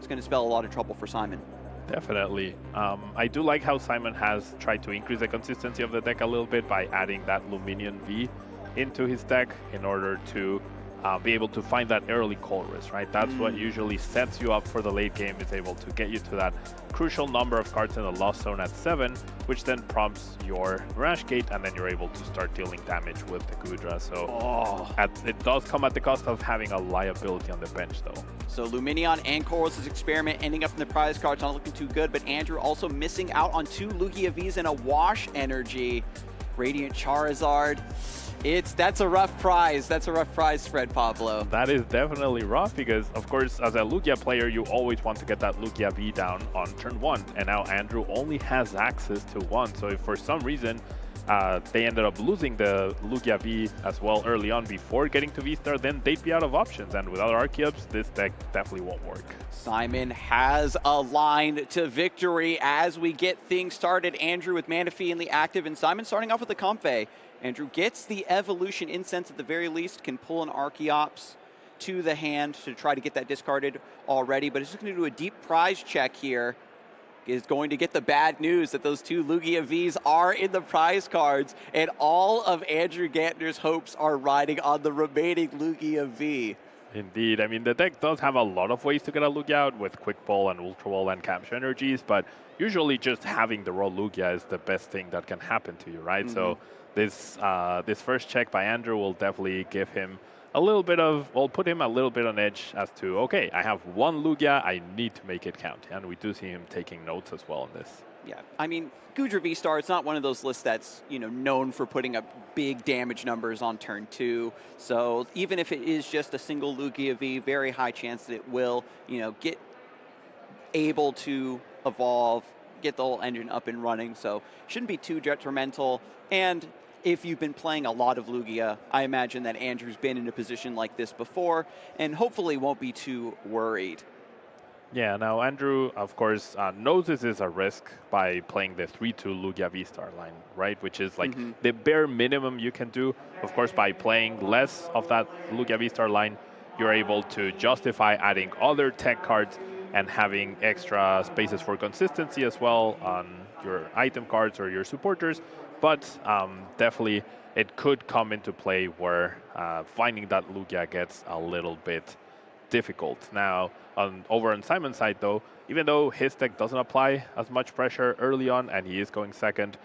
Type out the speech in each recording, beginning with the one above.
going to spell a lot of trouble for Simon. Definitely. I do like how Simon has tried to increase the consistency of the deck a little bit by adding that Luminion V into his deck in order to be able to find that early call risk, right? That's what usually sets you up for the late game, is able to get you to that crucial number of cards in the lost zone at 7, which then prompts your Mirage Gate, and then you're able to start dealing damage with the Gudra. So it does come at the cost of having a liability on the bench, though. So Luminion and Corals' Experiment ending up in the prize cards, not looking too good, but Andrew also missing out on 2 Lugia Vs and a Wash Energy. Radiant Charizard. That's a rough prize. That's a rough prize spread, Pablo. That is definitely rough because, of course, as a Lugia player, you always want to get that Lugia V down on turn 1. And now Andrew only has access to 1. So if for some reason they ended up losing the Lugia V as well early on before getting to V-Star, then they'd be out of options. And without Archeops, this deck definitely won't work. Simon has a line to victory as we get things started. Andrew with Manaphy in the active, and Simon starting off with the Comfey. Andrew gets the Evolution Incense at the very least, can pull an Archeops to the hand to try to get that discarded already, but he's just going to do a deep prize check here. Is going to get the bad news that those 2 Lugia Vs are in the prize cards, and all of Andrew Gantner's hopes are riding on the remaining Lugia V. Indeed. I mean, the deck does have a lot of ways to get a Lugia out with Quick Ball and Ultra Ball and Capture Energies, but usually just having the raw Lugia is the best thing that can happen to you, right? So this first check by Andrew will definitely give him a little bit of, well, put him a little bit on edge as to, okay, I have 1 Lugia, I need to make it count. And we do see him taking notes as well on this. Yeah, I mean, Gudra V-Star, it's not one of those lists that's, known for putting up big damage numbers on turn 2. So even if it is just a single Lugia V, very high chance that it will, get able to evolve, get the whole engine up and running. So shouldn't be too detrimental. And if you've been playing a lot of Lugia, I imagine that Andrew's been in a position like this before and hopefully won't be too worried. Yeah, now Andrew, of course, knows this is a risk by playing the 3-2 Lugia V-Star line, right? Which is like the bare minimum you can do. Of course, by playing less of that Lugia V-Star line, you're able to justify adding other tech cards and having extra spaces for consistency as well on your item cards or your supporters. But definitely it could come into play where finding that Lugia gets a little bit difficult. Now, over on Simon's side though, even though his deck doesn't apply as much pressure early on and he is going second,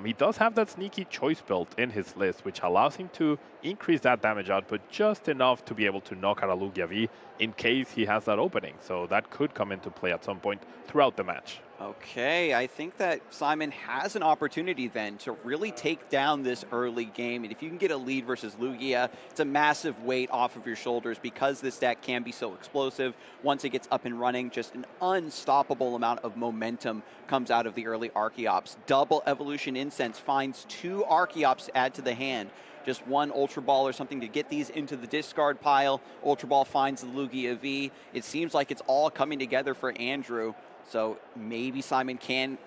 he does have that sneaky choice built in his list, which allows him to increase that damage output just enough to be able to knock out a Lugia V in case he has that opening. So that could come into play at some point throughout the match. Okay, I think that Simon has an opportunity then to really take down this early game. And if you can get a lead versus Lugia, it's a massive weight off of your shoulders because this deck can be so explosive. Once it gets up and running, just an unstoppable amount of momentum comes out of the early Archeops. Double Evolution Incense finds 2 Archeops to add to the hand. Just 1 Ultra Ball or something to get these into the discard pile. Ultra Ball finds the Lugia V. It seems like it's all coming together for Andrew. So maybe Simon can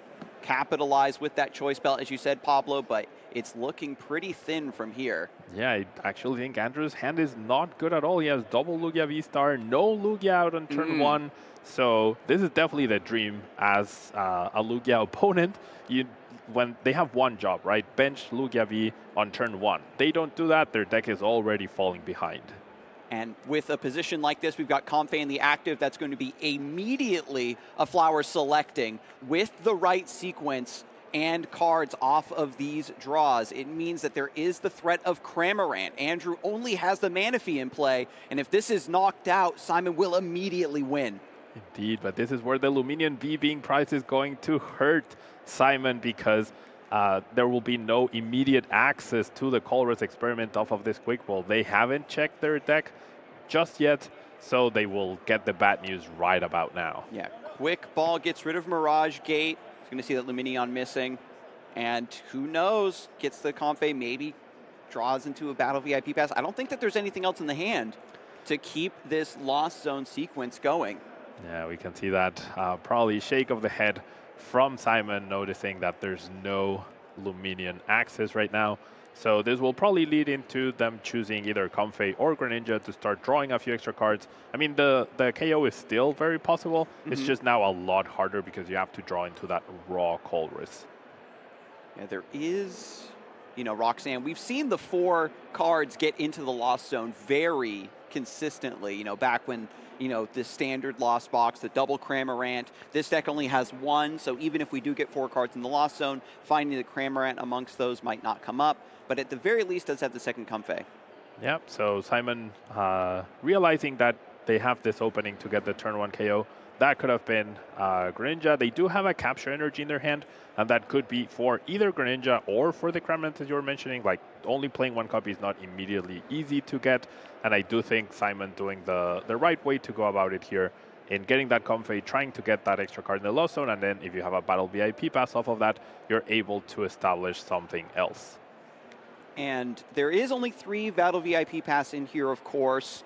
capitalize with that choice belt, as you said, Pablo, but it's looking pretty thin from here. Yeah, I actually think Andrew's hand is not good at all. He has double Lugia V-Star, no Lugia out on turn 1. So this is definitely the dream as a Lugia opponent. When they have one job, right? Bench Lugia V on turn 1. They don't do that, their deck is already falling behind. And with a position like this, we've got Comfey in the active. That's going to be immediately a flower selecting with the right sequence and cards off of these draws. It means that there is the threat of Cramorant. Andrew only has the Manaphy in play, and if this is knocked out, Simon will immediately win. Indeed, but this is where the Luminion V being priced is going to hurt Simon because there will be no immediate access to the Colress Experiment off of this Quick Ball. They haven't checked their deck just yet, so they will get the bad news right about now. Yeah, Quick Ball gets rid of Mirage Gate. He's going to see that Luminion missing. And who knows, gets the Comfey, maybe draws into a Battle VIP pass. I don't think that there's anything else in the hand to keep this Lost Zone sequence going. Yeah, we can see that probably shake of the head from Simon, noticing that there's no Luminion access right now. So this will probably lead into them choosing either Comfey or Greninja to start drawing a few extra cards. I mean, the KO is still very possible. It's just now a lot harder because you have to draw into that raw Colress. Yeah, there is, Roxanne, we've seen the 4 cards get into the Lost Zone very consistently, back when, the standard Lost Box, the double Cramorant. This deck only has 1, so even if we do get 4 cards in the Lost Zone, finding the Cramorant amongst those might not come up, but at the very least does have the second Comfey. Yep, so Simon realizing that they have this opening to get the turn 1 KO, that could have been Greninja. They do have a Capture Energy in their hand, and that could be for either Greninja or for the Cramorant, as you were mentioning. Like, only playing 1 copy is not immediately easy to get, and I do think Simon doing the right way to go about it here in getting that Comfey, trying to get that extra card in the Lost Zone, and then if you have a Battle VIP pass off of that, you're able to establish something else. And there is only 3 Battle VIP pass in here, of course.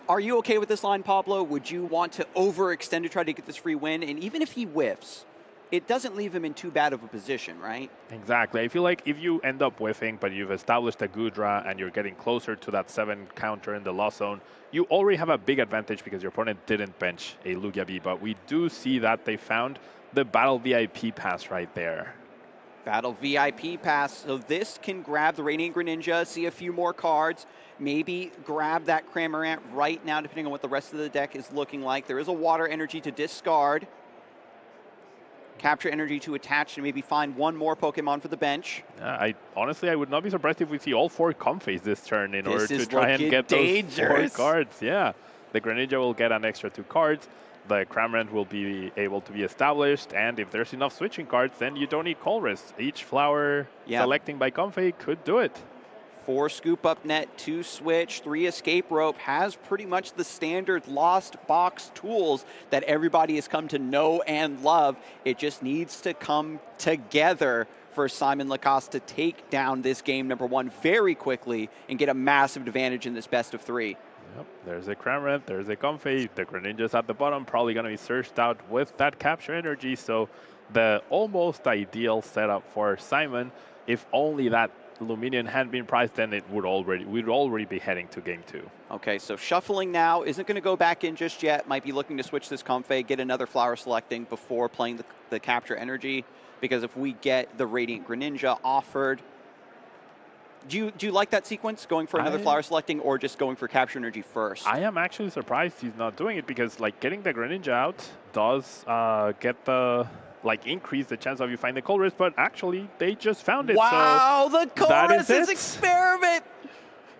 Are you okay with this line, Pablo? Would you want to overextend to try to get this free win? And even if he whiffs, it doesn't leave him in too bad of a position, right? Exactly. I feel like if you end up whiffing, but you've established a Gudra and you're getting closer to that 7 counter in the Lost Zone, you already have a big advantage because your opponent didn't bench a Lugia V. But we do see that they found the Battle VIP pass right there. Battle VIP pass, so this can grab the Radiant Greninja, see a few more cards, maybe grab that Cramorant right now, depending on what the rest of the deck is looking like. There is a Water Energy to discard, Capture Energy to attach, and maybe find 1 more Pokemon for the bench. Honestly, I would not be surprised if we see all 4 Comfeys this turn in order to try and get those 4 cards. Yeah, the Greninja will get an extra 2 cards. The Cramorant will be able to be established, and if there's enough switching cards, then you don't need Colress. Each flower selecting by Comfey could do it. 4 Scoop Up Net, 2 Switch, 3 Escape Rope, has pretty much the standard Lost Box tools that everybody has come to know and love. It just needs to come together for Simon Lacasse to take down this game number 1 very quickly and get a massive advantage in this best of 3. Yep, there's a Cramorant, there's a Comfey, the Greninja's at the bottom, probably going to be searched out with that Capture Energy, so the almost ideal setup for Simon. If only that Luminion hadn't been priced, then we'd already be heading to game 2. Okay, so shuffling now, isn't going to go back in just yet, might be looking to switch this Comfey, get another flower selecting before playing the Capture Energy, because if we get the Radiant Greninja offered, do you like that sequence, going for another flower selecting or just going for Capture Energy first? I am actually surprised he's not doing it because, like, getting the Greninja out does increase the chance of you find the Colress, but actually they just found it. Wow, so the Colress experiment!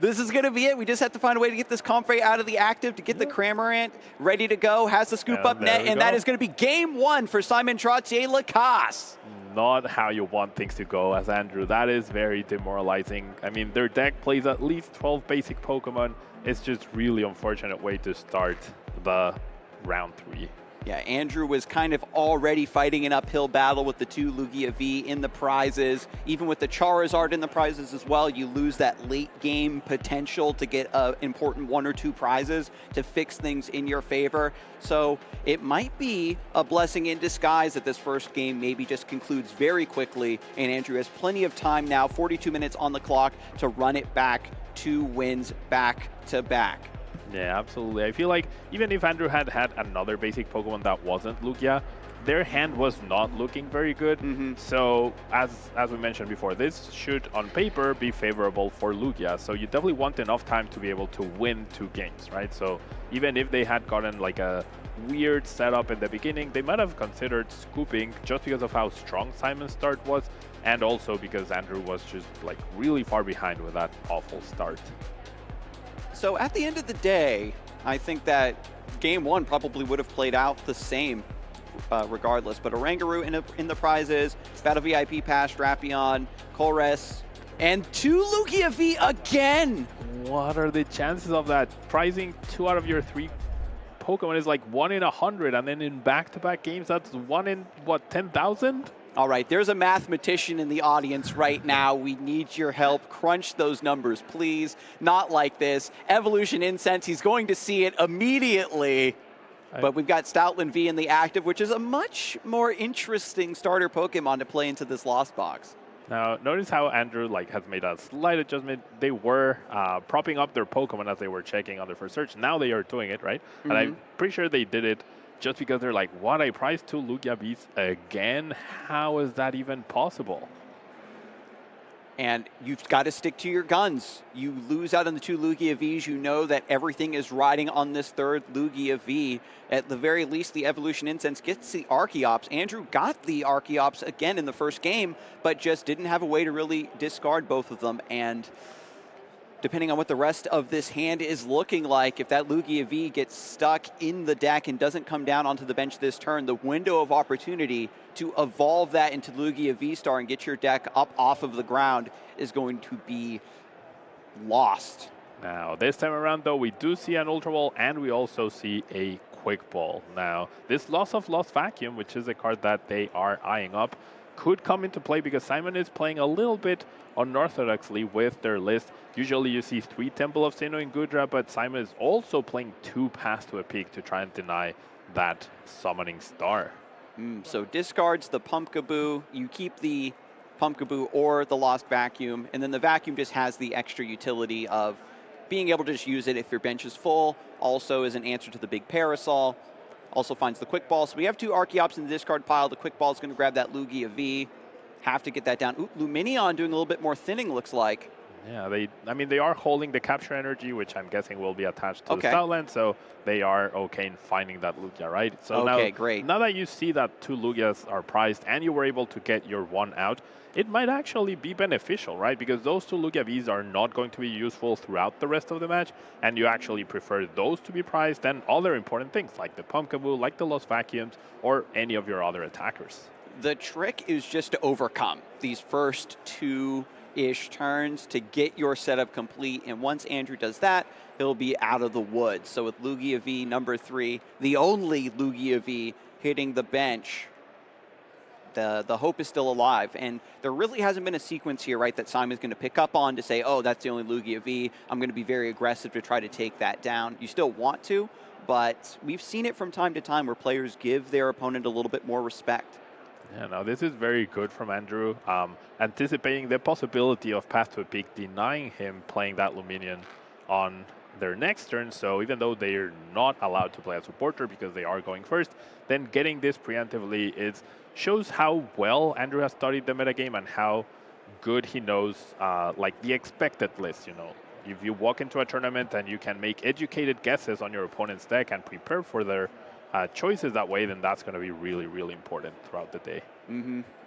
This is going to be it. We just have to find a way to get this Comfey out of the active to get the Cramorant ready to go. Has the Scoop Up Net, and that is going to be game 1 for Simon Trottier Lacasse. Not how you want things to go, as Andrew. That is very demoralizing. I mean, their deck plays at least 12 basic Pokemon. It's just really unfortunate way to start the round 3. Yeah, Andrew was kind of already fighting an uphill battle with the 2 Lugia V in the prizes. Even with the Charizard in the prizes as well, you lose that late game potential to get important 1 or 2 prizes to fix things in your favor. So it might be a blessing in disguise that this first game maybe just concludes very quickly, and Andrew has plenty of time now, 42 minutes on the clock, to run it back, 2 wins back to back. Yeah, absolutely. I feel like even if Andrew had another basic Pokemon that wasn't Lugia, their hand was not looking very good. So as we mentioned before, this should on paper be favorable for Lugia. So you definitely want enough time to be able to win 2 games, right? So even if they had gotten like a weird setup in the beginning, they might have considered scooping just because of how strong Simon's start was, and also because Andrew was just like really far behind with that awful start. So at the end of the day, I think that game 1 probably would have played out the same regardless. But Oranguru in the prizes, Battle VIP Pass, Drapion, Colress, and 2 Lugia V again! What are the chances of that? Prizing 2 out of your 3 Pokemon is like 1 in 100, and then in back-to-back games, that's 1 in, what, 10,000? All right, there's a mathematician in the audience right now. We need your help. Crunch those numbers, please. Not like this. Evolution Incense, he's going to see it immediately. But we've got Stoutland V in the active, which is a much more interesting starter Pokemon to play into this Lost Box. Now, notice how Andrew has made a slight adjustment. They were propping up their Pokemon as they were checking on their first search. Now they are doing it, right? And I'm pretty sure they did it just because they're like, what, I priced 2 Lugia Vs again? How is that even possible? And you've got to stick to your guns. You lose out on the 2 Lugia Vs, you know that everything is riding on this 3rd Lugia V. At the very least, the Evolution Incense gets the Archeops. Andrew got the Archeops again in the first game, but just didn't have a way to really discard both of them. And depending on what the rest of this hand is looking like, if that Lugia V gets stuck in the deck and doesn't come down onto the bench this turn, the window of opportunity to evolve that into Lugia V-Star and get your deck up off of the ground is going to be lost. Now, this time around, though, we do see an Ultra Ball, and we also see a Quick Ball. Now, this loss of Lost Vacuum, which is a card that they are eyeing up, could come into play because Simon is playing a little bit unorthodoxly with their list. Usually you see 3 Temple of Sinnoh in Gudra, but Simon is also playing 2 Path to a Peak to try and deny that Summoning Star. So discards the Pumpkaboo, you keep the Pumpkaboo or the Lost Vacuum, and then the Vacuum just has the extra utility of being able to just use it if your bench is full. Also is an answer to the big Parasol. Also finds the Quick Ball. So we have 2 Archeops in the discard pile. The Quick Ball is going to grab that Lugia V. Have to get that down. Ooh, Luminion doing a little bit more thinning, looks like. Yeah, they are holding the Capture Energy, which I'm guessing will be attached to the Stoutland, so they are okay in finding that Lugia, right? So great. Now that you see that 2 Lugias are prized and you were able to get your 1 out, it might actually be beneficial, right? Because those 2 Lugia Vs are not going to be useful throughout the rest of the match, and you actually prefer those to be prized than other important things, like the Pumpkaboo, like the Lost Vacuums, or any of your other attackers. The trick is just to overcome these first 2-ish turns to get your setup complete, and once Andrew does that, he'll be out of the woods. So with Lugia V number 3, the only Lugia V hitting the bench, the hope is still alive. And there really hasn't been a sequence here, right, that Simon's going to pick up on to say, oh, that's the only Lugia V. I'm going to be very aggressive to try to take that down. You still want to, but we've seen it from time to time where players give their opponent a little bit more respect. Yeah, no, this is very good from Andrew, anticipating the possibility of Path to a Peak, denying him playing that Luminion on their next turn. So even though they're not allowed to play a supporter because they are going first, then getting this preemptively shows how well Andrew has studied the metagame and how good he knows the expected list. If you walk into a tournament and you can make educated guesses on your opponent's deck and prepare for their choices that way, then that's going to be really, really important throughout the day.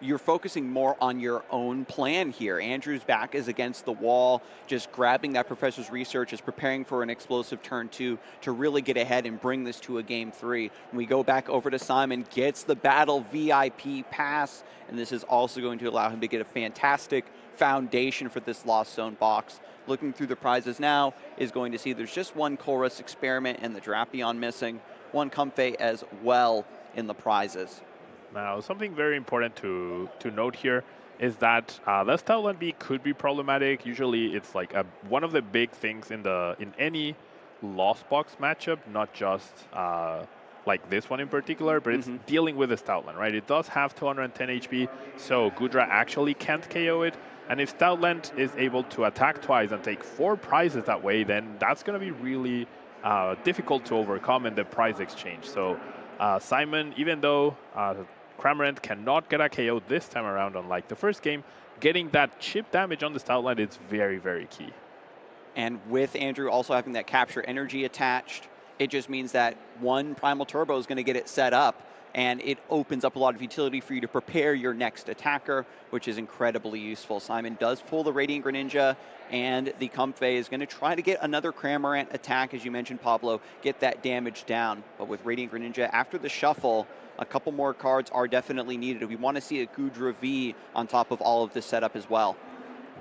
You're focusing more on your own plan here. Andrew's back is against the wall, just grabbing that Professor's Research, is preparing for an explosive turn 2 to really get ahead and bring this to a game 3. When we go back over to Simon, gets the Battle VIP pass, and this is also going to allow him to get a fantastic foundation for this Lost Zone box. Looking through the prizes now is going to see there's just 1 Chorus Experiment and the Drapion missing. 1 Comfey as well in the prizes. Now, something very important to note here is that the Stoutland B could be problematic. Usually, it's one of the big things in any Lost Box matchup, not just this one in particular, but it's dealing with the Stoutland, right? It does have 210 HP, so Gudra actually can't KO it. And if Stoutland is able to attack twice and take 4 prizes that way, then that's going to be really difficult to overcome in the prize exchange. So Simon, even though Cramorant cannot get a KO this time around, unlike the first game, getting that chip damage on the Stoutland is very, very key. And with Andrew also having that Capture Energy attached, it just means that 1 Primal Turbo is going to get it set up, and it opens up a lot of utility for you to prepare your next attacker, which is incredibly useful. Simon does pull the Radiant Greninja, and the Comfey is going to try to get another Cramorant attack, as you mentioned, Pablo, get that damage down. But with Radiant Greninja, after the shuffle, a couple more cards are definitely needed. We want to see a Gudra V on top of all of this setup as well.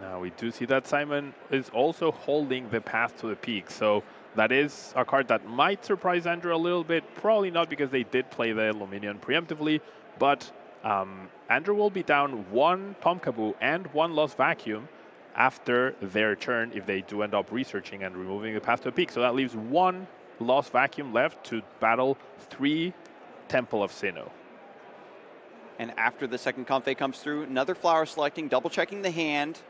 Now we do see that Simon is also holding the Path to the Peak, so that is a card that might surprise Andrew a little bit. Probably not, because they did play the Luminion preemptively, but Andrew will be down 1 Pumpkaboo and 1 Lost Vacuum after their turn if they do end up researching and removing the Path to the Peak. So that leaves 1 Lost Vacuum left to battle 3 Temple of Sinnoh. And after the second Comfey comes through, another flower selecting, double checking the hand.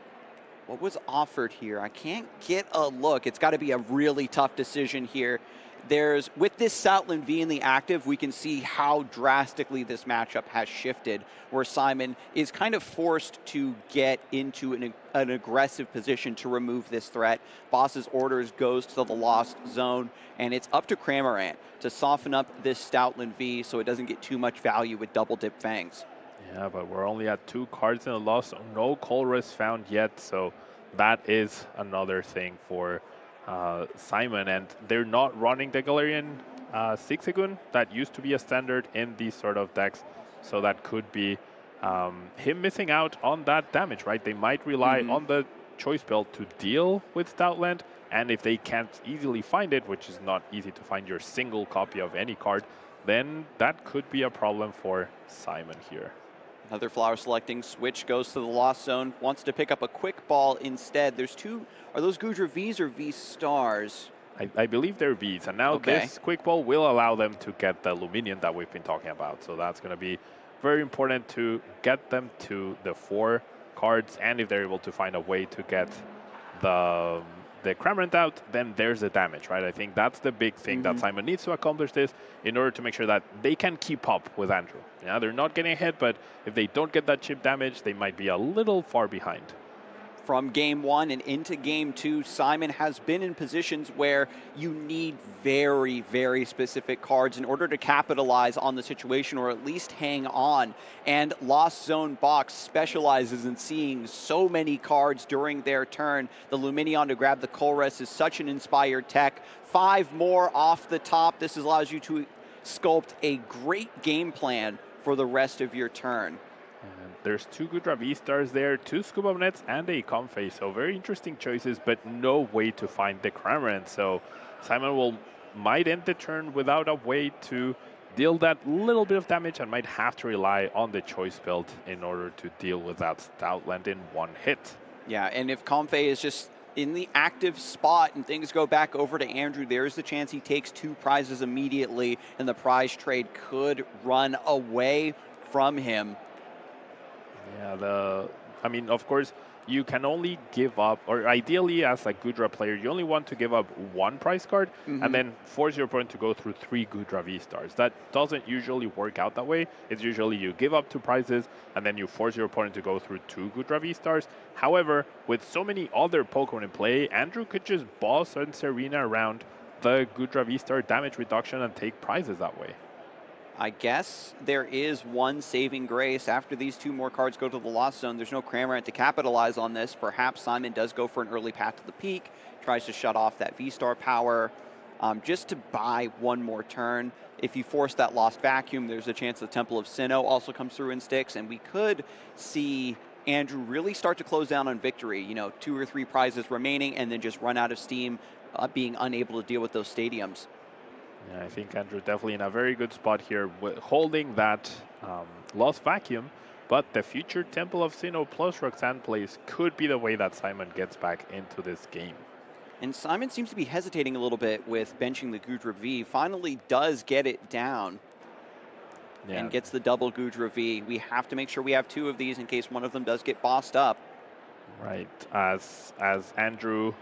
What was offered here? I can't get a look. It's got to be a really tough decision here. With this Stoutland V in the active, we can see how drastically this matchup has shifted, where Simon is kind of forced to get into an aggressive position to remove this threat. Boss's orders goes to the lost zone, and it's up to Cramorant to soften up this Stoutland V so it doesn't get too much value with double dip Fangs. Yeah, but we're only at 2 cards in the loss, so no Colress found yet, so that is another thing for Simon, and they're not running the Galarian Zigzagoon. That used to be a standard in these sort of decks, so that could be him missing out on that damage, right? They might rely on the choice build to deal with Stoutland, and if they can't easily find it, which is not easy to find your single copy of any card, then that could be a problem for Simon here. Another flower selecting, switch goes to the lost zone, wants to pick up a quick ball instead. There's two, are those Goodra Vs or V Stars? I believe they're Vs, and now this quick ball will allow them to get the Luminion that we've been talking about. So that's going to be very important to get them to the 4 cards, and if they're able to find a way to get the Cramorant out, then there's the damage, right? I think that's the big thing that Simon needs to accomplish this in order to make sure that they can keep up with Andrew. Yeah, they're not getting hit, but if they don't get that chip damage, they might be a little far behind. From game 1 and into game 2, Simon has been in positions where you need very, very specific cards in order to capitalize on the situation or at least hang on. And Lost Zone Box specializes in seeing so many cards during their turn. The Luminion to grab the Colress is such an inspired tech. 5 more off the top. This allows you to sculpt a great game plan for the rest of your turn. And there's 2 Goodra V-Stars there, 2 Scuba Nets, and a Comfey. So very interesting choices, but no way to find the Cramorant. So Simon might end the turn without a way to deal that little bit of damage and might have to rely on the choice build in order to deal with that Stoutland in 1 hit. Yeah, and if Comfey is just in the active spot and things go back over to Andrew, there's the chance he takes 2 prizes immediately, and the prize trade could run away from him. Yeah, I mean, of course, you can only give up, or ideally as a Goodra player, you only want to give up 1 prize card and then force your opponent to go through 3 Goodra V-Stars. That doesn't usually work out that way. It's usually you give up 2 prizes and then you force your opponent to go through 2 Goodra V-Stars. However, with so many other Pokemon in play, Andrew could just boss and Serena around the Goodra V-Star damage reduction and take prizes that way. I guess there is one saving grace. After these 2 more cards go to the Lost Zone, there's no Cramorant to capitalize on this. Perhaps Simon does go for an early path to the peak, tries to shut off that V-Star power just to buy 1 more turn. If you force that Lost Vacuum, there's a chance the Temple of Sinnoh also comes through and sticks, and we could see Andrew really start to close down on victory. 2 or 3 prizes remaining, and then just run out of steam, being unable to deal with those stadiums. Yeah, I think Andrew definitely in a very good spot here with holding that Lost Vacuum, but the future Temple of Sinnoh plus Roxanne plays could be the way that Simon gets back into this game. And Simon seems to be hesitating a little bit with benching the Goodra V. Finally does get it down and gets the double Goodra V. We have to make sure we have 2 of these in case one of them does get bossed up. Right, as Andrew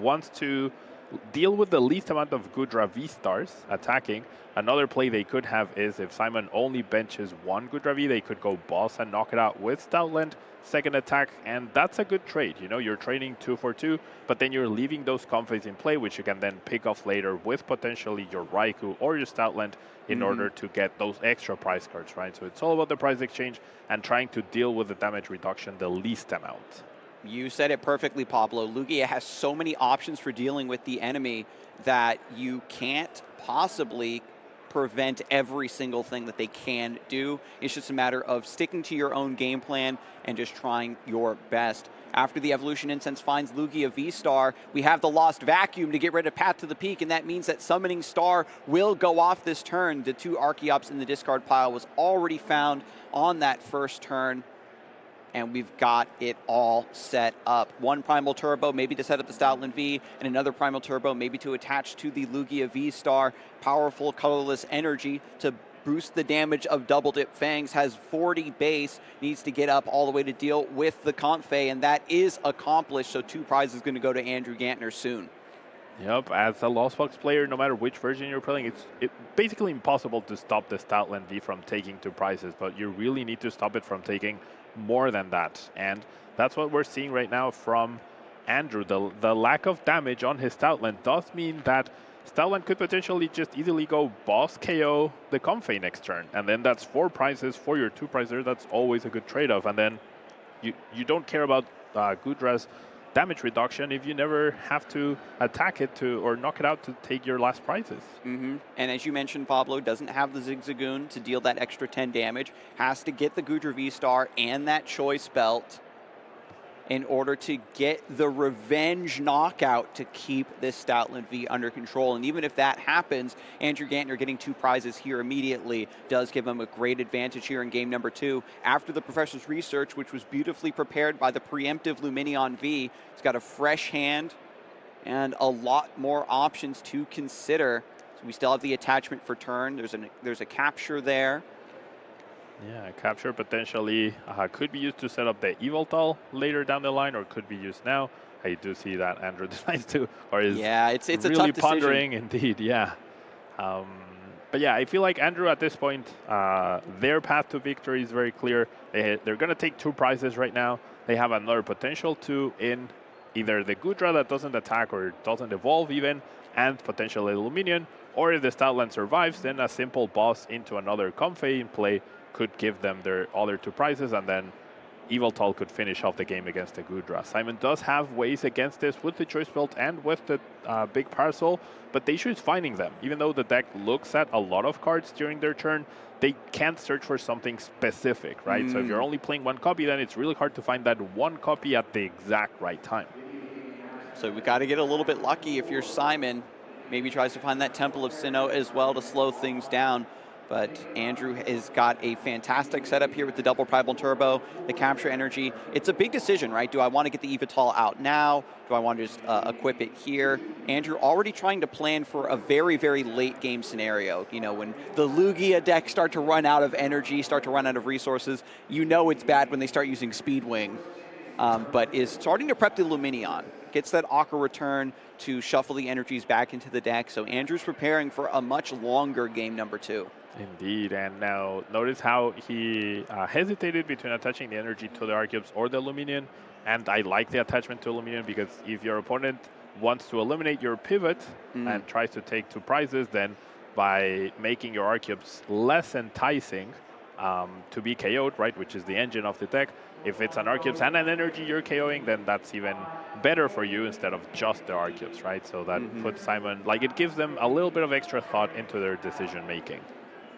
wants to deal with the least amount of Goodra V-Stars attacking. Another play they could have is if Simon only benches 1 Goodra V, they could go boss and knock it out with Stoutland, second attack, and that's a good trade. You're trading 2 for 2, but then you're leaving those Comfeys in play, which you can then pick off later with potentially your Raikou or your Stoutland in order to get those extra prize cards, right? So it's all about the prize exchange and trying to deal with the damage reduction the least amount. You said it perfectly, Pablo. Lugia has so many options for dealing with the enemy that you can't possibly prevent every single thing that they can do. It's just a matter of sticking to your own game plan and just trying your best. After the Evolution Incense finds Lugia V-Star, we have the Lost Vacuum to get rid of Path to the Peak, and that means that Summoning Star will go off this turn. The 2 Archeops in the discard pile was already found on that first turn, and we've got it all set up. 1 Primal Turbo, maybe to set up the Stoutland V, and another Primal Turbo, maybe to attach to the Lugia V-Star. Powerful, colorless energy to boost the damage of Double Dip Fangs, has 40 base, needs to get up all the way to deal with the Comfey, and that is accomplished, so 2 prizes going to go to Andrew Gantner soon. Yep, as a Lost Box player, no matter which version you're playing, it's basically impossible to stop the Stoutland V from taking 2 prizes, but you really need to stop it from taking more than that. And that's what we're seeing right now from Andrew. The lack of damage on his Stoutland does mean that Stoutland could potentially just easily go boss KO the Comfey next turn. And then that's 4 prizes for your 2 prizes. That's always a good trade-off. And then you don't care about Gudra's damage reduction if you never have to attack it or knock it out to take your last prizes. And as you mentioned, Pablo doesn't have the Zigzagoon to deal that extra 10 damage, has to get the Gudra V-Star and that Choice Belt in order to get the revenge knockout to keep this Stoutland V under control. And even if that happens, Andrew Gantner getting 2 prizes here immediately does give him a great advantage here in game number 2. After the Professor's research, which was beautifully prepared by the preemptive Luminion V, he's got a fresh hand and a lot more options to consider. So we still have the attachment for turn. There's a capture there. Yeah, capture potentially could be used to set up the Evoltal later down the line, or could be used now. I do see that Andrew decides to, or is it's really a tough decision. pondering indeed. Yeah, but yeah, I feel like Andrew at this point, their path to victory is very clear. They're going to take 2 prizes right now. They have another potential to in either the Gudra that doesn't attack or doesn't evolve even, and potentially Luminion, or if the Stoutland survives, then a simple boss into another Comfey in play could give them their other 2 prizes, and then Evoltal could finish off the game against the Gudra. Simon does have ways against this with the Choice Belt and with the Big Parcel, but the issue is finding them. Even though the deck looks at a lot of cards during their turn, they can't search for something specific, right? So if you're only playing 1 copy, then it's really hard to find that 1 copy at the exact right time. So we got to get a little bit lucky if you're Simon. Maybe tries to find that Temple of Sinnoh as well to slow things down. But Andrew has got a fantastic setup here with the double Primal Turbo, the Capture Energy. It's a big decision, right? Do I want to get the Evital out now? Do I want to just equip it here? Andrew already trying to plan for a very, very late game scenario. You know, when the Lugia decks start to run out of energy, start to run out of resources, you know it's bad when they start using Speedwing. But is starting to prep the Luminion. Gets that Aqua return to shuffle the energies back into the deck. So Andrew's preparing for a much longer game number 2. Indeed, and now notice how he hesitated between attaching the energy to the Archeops or the Luminion, and I like the attachment to Luminion because if your opponent wants to eliminate your pivot and tries to take 2 prizes, then by making your Archeops less enticing to be KO'd, right, which is the engine of the deck, if it's an Archeops and an energy you're KOing, then that's even better for you instead of just the Archeops, right? So that puts Simon, like, it gives them a little bit of extra thought into their decision making.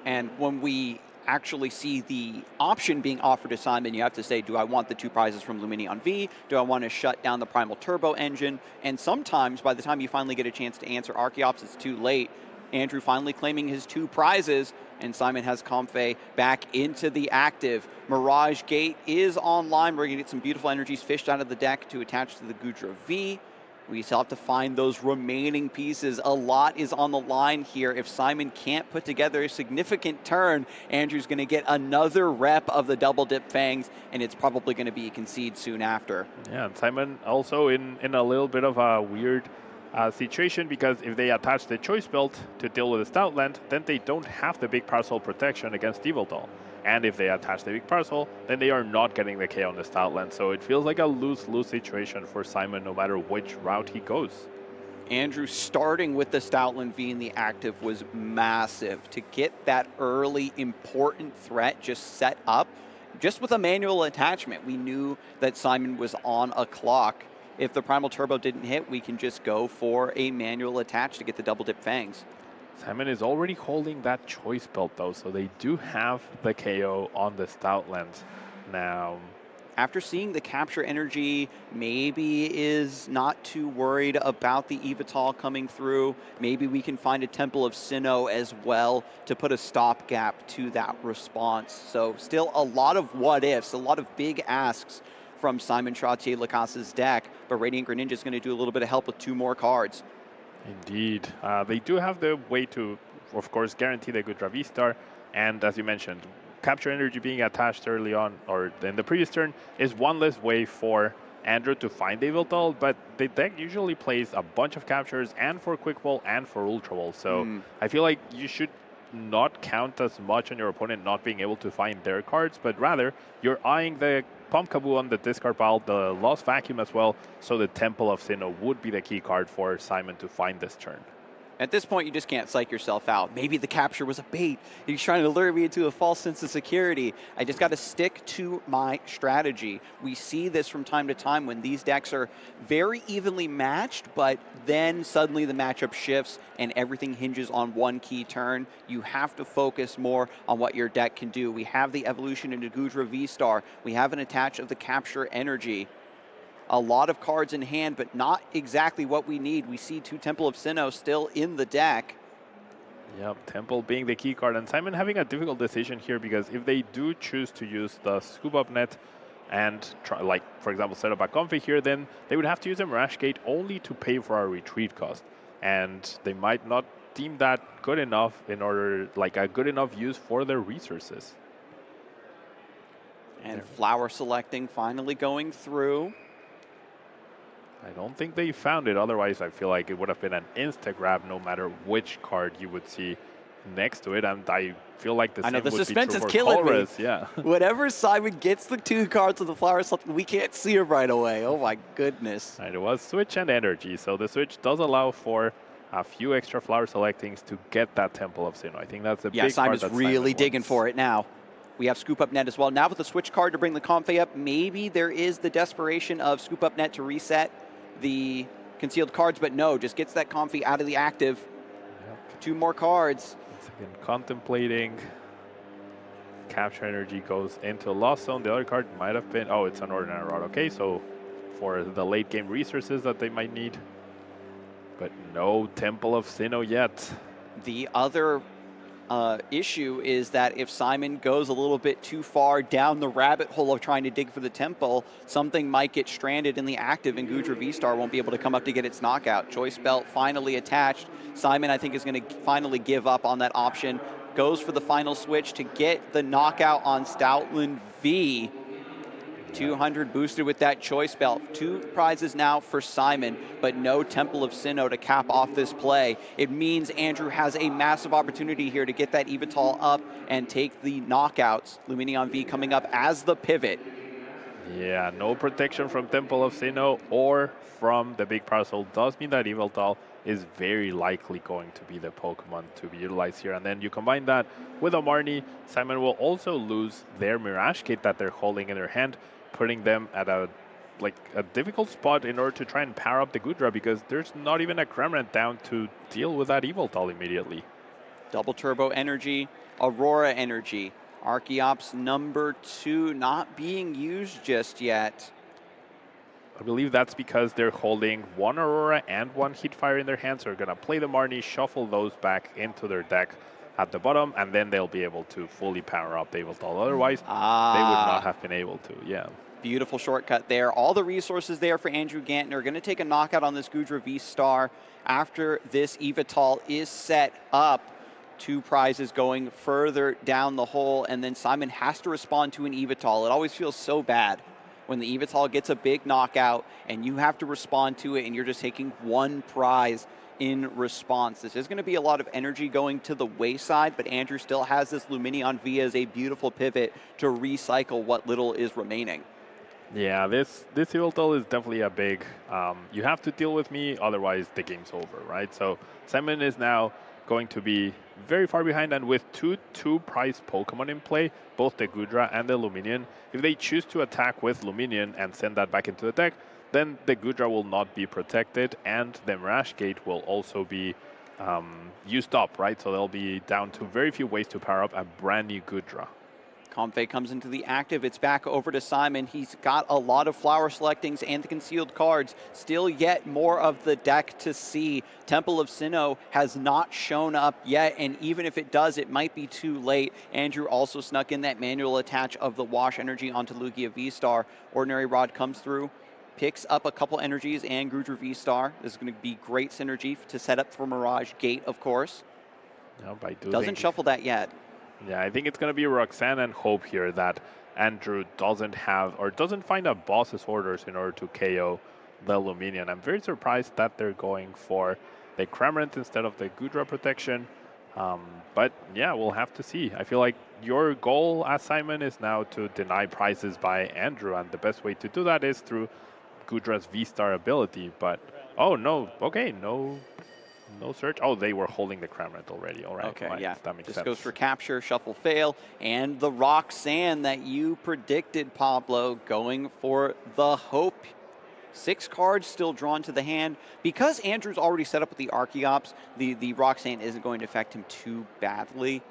And when we actually see the option being offered to Simon, you have to say, do I want the 2 prizes from Luminion V? Do I want to shut down the Primal Turbo engine? And sometimes, by the time you finally get a chance to answer Archeops, it's too late. Andrew finally claiming his 2 prizes, and Simon has Comfey back into the active. Mirage Gate is online. We're going to get some beautiful energies fished out of the deck to attach to the Gudra V. We still have to find those remaining pieces. A lot is on the line here. If Simon can't put together a significant turn, Andrew's going to get another rep of the Double Dip Fangs, and it's probably going to be a concede soon after. Yeah, and Simon also in a little bit of a weird situation, because if they attach the Choice Belt to deal with the Stoutland, then they don't have the Big Parcel protection against Evoltal. And if they attach the Big Parcel, then they are not getting the KO on the Stoutland. So it feels like a lose-lose situation for Simon no matter which route he goes. Andrew starting with the Stoutland V in the active was massive. To get that early important threat just set up, just with a manual attachment, we knew that Simon was on a clock. If the Primal Turbo didn't hit, we can just go for a manual attach to get the Double Dip Fangs. Simon is already holding that Choice Belt though, so they do have the KO on the Stoutland now. After seeing the Capture Energy, maybe is not too worried about the Evital coming through. Maybe we can find a Temple of Sinnoh as well to put a stopgap to that response. So still a lot of what ifs, a lot of big asks from Simon Trottier Lacasse's deck, but Radiant Greninja is going to do a little bit of help with 2 more cards. Indeed. They do have the way to, of course, guarantee the Gudra V-Star. And as you mentioned, capture energy being attached early on or in the previous turn is one less way for Andrew to find the Yveltal, but the deck usually plays a bunch of captures and for Quick Ball and for Ultra Ball. So I feel like you should not count as much on your opponent not being able to find their cards, but rather you're eyeing the Pump Kaboo on the discard pile, the Lost Vacuum as well, so the Temple of Sinnoh would be the key card for Simon to find this turn. At this point, you just can't psych yourself out. Maybe the capture was a bait. He's trying to lure me into a false sense of security. I just got to stick to my strategy. We see this from time to time when these decks are very evenly matched, but then suddenly the matchup shifts and everything hinges on one key turn. You have to focus more on what your deck can do. We have the evolution into Gudra V-Star. We have an attach of the capture energy. A lot of cards in hand, but not exactly what we need. We see 2 Temple of Sinnoh still in the deck. Yep, Temple being the key card. And Simon having a difficult decision here because if they do choose to use the Scoop Up Net and try, like, for example, set up a config here, then they would have to use a Mirage Gate only to pay for our retreat cost. And they might not deem that good enough in order, like a good enough use for their resources. And Flower Selecting finally going through. I don't think they found it. Otherwise, I feel like it would have been an insta-grab no matter which card you would see next to it. And I feel like the same would suspense be is true for killing Colress. me. Yeah. Whenever Simon gets the 2 cards with the Flower Selecting, we can't see them right away. Oh my goodness. And it was Switch and Energy. So the Switch does allow for a few extra Flower Selectings to get that Temple of Sinnoh. I think that's a big card Simon's that really Simon digging wants. for it now. We have Scoop Up Net as well. Now with the Switch card to bring the Comfey up, maybe there is the desperation of Scoop Up Net to reset the concealed cards, but no, just gets that Comfey out of the active. Yep. 2 more cards. Once again, contemplating. Capture energy goes into Lost Zone. The other card might have been, oh, it's an Ordinary Rod. Okay, so for the late game resources that they might need. But no Temple of Sinnoh yet. The other issue is that if Simon goes a little bit too far down the rabbit hole of trying to dig for the temple, something might get stranded in the active and Gudra V-Star won't be able to come up to get its knockout. Choice Belt finally attached. Simon, I think, is going to finally give up on that option. Goes for the final switch to get the knockout on Stoutland V. 200 boosted with that Choice Belt. 2 prizes now for Simon, but no Temple of Sinnoh to cap off this play. It means Andrew has a massive opportunity here to get that Yveltal up and take the knockouts. Lumineon V coming up as the pivot. Yeah, no protection from Temple of Sinnoh or from the big parcel does mean that Yveltal is very likely going to be the Pokemon to be utilized here. And then you combine that with a Marnie, Simon will also lose their Mirage Gate that they're holding in their hand, putting them at a difficult spot in order to try and power up the Gudra because there's not even a Cramorant down to deal with that Yveltal immediately. Double Turbo Energy, Aurora Energy, Archeops number 2 not being used just yet. I believe that's because they're holding 1 Aurora and 1 Heatfire in their hands. So they're going to play the Marnie, shuffle those back into their deck at the bottom, and then they'll be able to fully power up the Yveltal. Otherwise, they would not have been able to. Yeah. Beautiful shortcut there. All the resources there for Andrew Gantner. Going to take a knockout on this Gudra V-Star after this Yveltal is set up. 2 prizes going further down the hole, and then Simon has to respond to an Yveltal. It always feels so bad when the Yveltal gets a big knockout and you have to respond to it and you're just taking 1 prize in response. This is going to be a lot of energy going to the wayside, but Andrew still has this Lumineon V as a beautiful pivot to recycle what little is remaining. Yeah, this Yveltal is definitely a big, you have to deal with me, otherwise the game's over, right? So Simon is now going to be very far behind, and with two prize Pokemon in play, both the Gudra and the Lumineon, if they choose to attack with Lumineon and send that back into the deck, then the Gudra will not be protected, and the Mirage Gate will also be used up, right? So they'll be down to very few ways to power up a brand new Gudra. Comfey comes into the active. It's back over to Simon. He's got a lot of Flower Selectings and the concealed cards. Still yet more of the deck to see. Temple of Sinnoh has not shown up yet, and even if it does, it might be too late. Andrew also snuck in that manual attach of the Wash Energy onto Lugia V-Star. Ordinary Rod comes through, picks up a couple energies and Gudra V-Star. This is going to be great synergy to set up for Mirage Gate, of course. No, Doesn't shuffle that yet. Yeah, I think it's going to be Roxanne and Hope here that Andrew doesn't have or doesn't find a boss's orders in order to KO the Luminion. I'm very surprised that they're going for the Cramorant instead of the Gudra protection. Um, but yeah, we'll have to see. I feel like your goal as Simon is now to deny prizes by Andrew, and the best way to do that is through Gudra's V-Star ability. But oh no, okay, no search. Oh, they were holding the Cramorant already. All right. Okay, right. yeah. That makes This sense. goes for capture, shuffle, fail, and the Roxanne that you predicted, Pablo, going for the Hope. 6 cards still drawn to the hand. Because Andrew's already set up with the Archeops, the Roxanne isn't going to affect him too badly,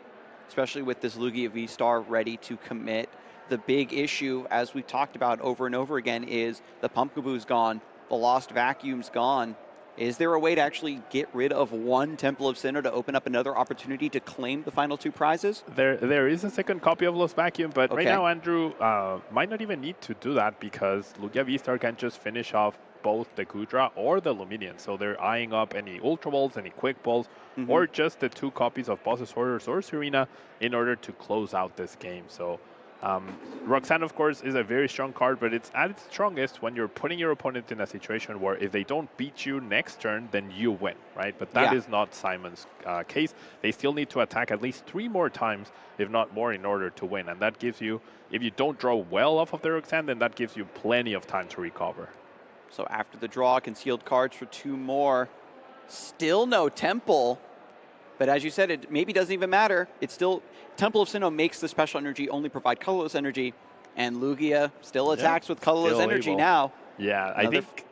especially with this Lugia V-Star ready to commit. The big issue, as we've talked about over and over again, is the Pumpkaboo's gone, the Lost Vacuum's gone. Is there a way to actually get rid of one Temple of Sinnoh to open up another opportunity to claim the final 2 prizes? There is a second copy of Lost Vacuum, but right Okay. now Andrew might not even need to do that because Lugia V-Star can just finish off both the Gudra or the Luminion. So they're eyeing up any Ultra Balls, any Quick Balls, or just the 2 copies of Boss's Orders or Serena in order to close out this game. So Roxanne, of course, is a very strong card, but it's at its strongest when you're putting your opponent in a situation where if they don't beat you next turn, then you win, right? But that is not Simon's case. They still need to attack at least 3 more times, if not more, in order to win. And that gives you, if you don't draw well off of the Roxanne, then that gives you plenty of time to recover. So after the draw, concealed cards for 2 more. Still no Temple. But as you said, it maybe doesn't even matter. It's still, Temple of Sinnoh makes the special energy only provide colorless energy, and Lugia still attacks with colorless energy now. Yeah, I think,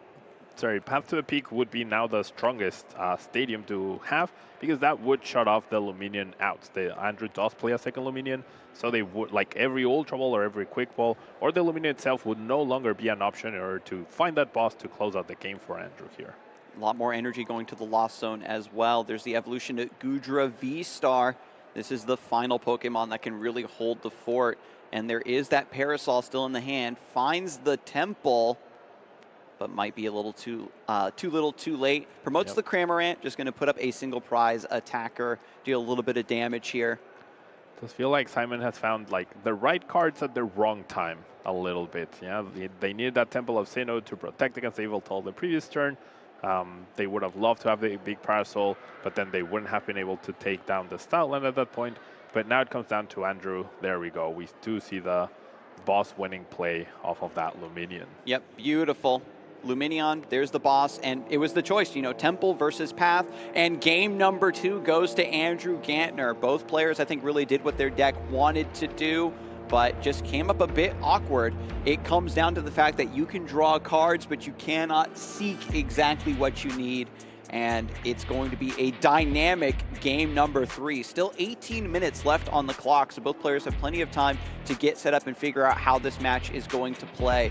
sorry, Path to the Peak would be now the strongest stadium to have, because that would shut off the Luminion out. Andrew does play a second Luminion, so they would, like every Ultra Ball or every Quick Ball, or the Luminion itself would no longer be an option in order to find that boss to close out the game for Andrew here. A lot more energy going to the Lost Zone as well. There's the evolution to Gudra V-Star. This is the final Pokemon that can really hold the fort. And there is that Parasol still in the hand. Finds the Temple, but might be a little too little too late. Promotes the Cramorant, just going to put up a single prize attacker, deal a little bit of damage here. Does feel like Simon has found like the right cards at the wrong time a little bit. Yeah, they needed that Temple of Sinnoh to protect against Yveltal the previous turn. They would have loved to have the big Parasol, but then they wouldn't have been able to take down the Stoutland at that point. But now it comes down to Andrew. There we go. We do see the boss winning play off of that Luminion. Yep, beautiful. Luminion, there's the boss, and it was the choice, you know, Temple versus Path, and game number 2 goes to Andrew Gantner. Both players, I think, really did what their deck wanted to do, but just came up a bit awkward. It comes down to the fact that you can draw cards, but you cannot seek exactly what you need, and it's going to be a dynamic game number 3. Still 18 minutes left on the clock, so both players have plenty of time to get set up and figure out how this match is going to play.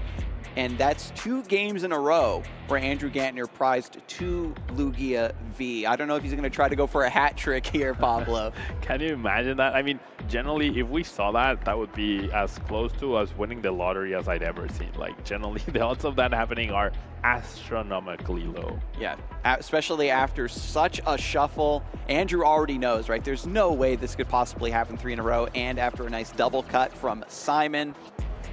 And that's 2 games in a row where Andrew Gantner prized 2 Lugia V. I don't know if he's going to try to go for a hat trick here, Pablo. Can you imagine that? I mean, generally, if we saw that, that would be as close to us winning the lottery as I'd ever seen. Like, generally, the odds of that happening are astronomically low. Yeah, especially after such a shuffle. Andrew already knows, right? There's no way this could possibly happen 3 in a row. And after a nice double cut from Simon,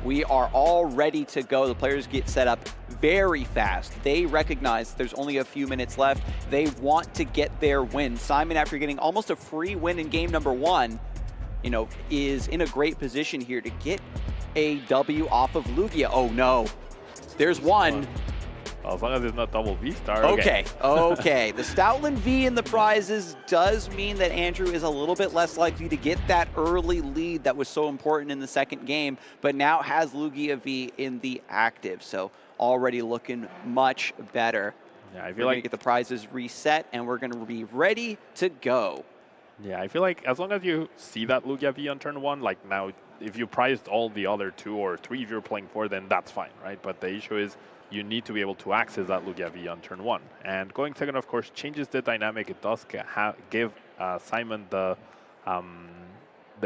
we are all ready to go. The players get set up very fast. They recognize there's only a few minutes left. They want to get their win. Simon, after getting almost a free win in game number 1, you know, is in a great position here to get a W off of Lugia. Oh no, there's one. Well, as long as it's not double V-Star. Okay. The Stoutland V in the prizes does mean that Andrew is a little bit less likely to get that early lead that was so important in the second game, but now has Lugia V in the active, so already looking much better. Yeah, I feel we're like gonna get the prizes reset, and we're gonna be ready to go. Yeah, I feel like as long as you see that Lugia V on turn 1, like now, if you prized all the other 2 or 3 if you're playing 4, then that's fine, right? But the issue is you need to be able to access that Lugia V on turn 1. And going second, of course, changes the dynamic. It does give Simon the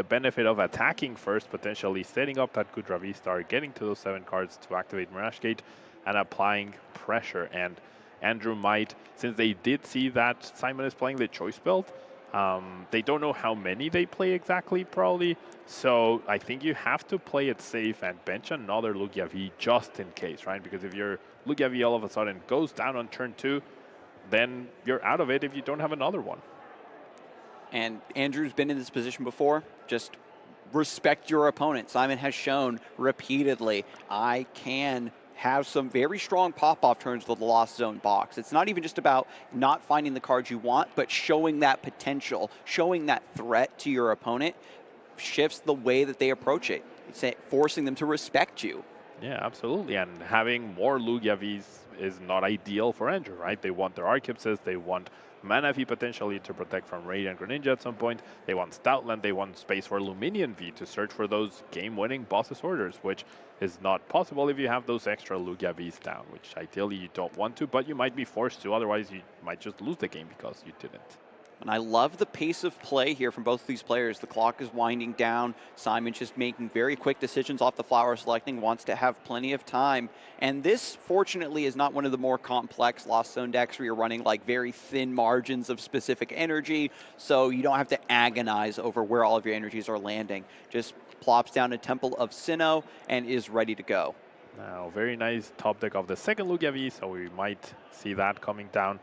benefit of attacking first, potentially setting up that Gudra V-Star, getting to those 7 cards to activate Mirage Gate, and applying pressure. And Andrew might, since they did see that Simon is playing the choice belt, They don't know how many they play exactly, probably. So I think you have to play it safe and bench another Lugia V just in case, right? Because if your Lugia V all of a sudden goes down on turn 2, then you're out of it if you don't have another one. And Andrew's been in this position before. Just respect your opponent. Simon has shown repeatedly, I can have some very strong pop-off turns with the Lost Zone box. It's not even just about not finding the cards you want, but showing that potential, showing that threat to your opponent shifts the way that they approach it. It's forcing them to respect you. Yeah, absolutely. And having more Lugia Vs is not ideal for Andrew, right? They want their Archipses, they want Mana V potentially to protect from Radiant Greninja at some point. They want Stoutland, they want space for Luminion V to search for those game-winning boss's orders, which is not possible if you have those extra Lugia Vs down, which ideally you don't want to, but you might be forced to, otherwise you might just lose the game because you didn't. And I love the pace of play here from both of these players. The clock is winding down. Simon's just making very quick decisions off the flower selecting, wants to have plenty of time. And this, fortunately, is not one of the more complex Lost Zone decks where you're running like very thin margins of specific energy, so you don't have to agonize over where all of your energies are landing. Just plops down a Temple of Sinnoh and is ready to go. Now, very nice top deck of the second Lugia V, so we might see that coming down.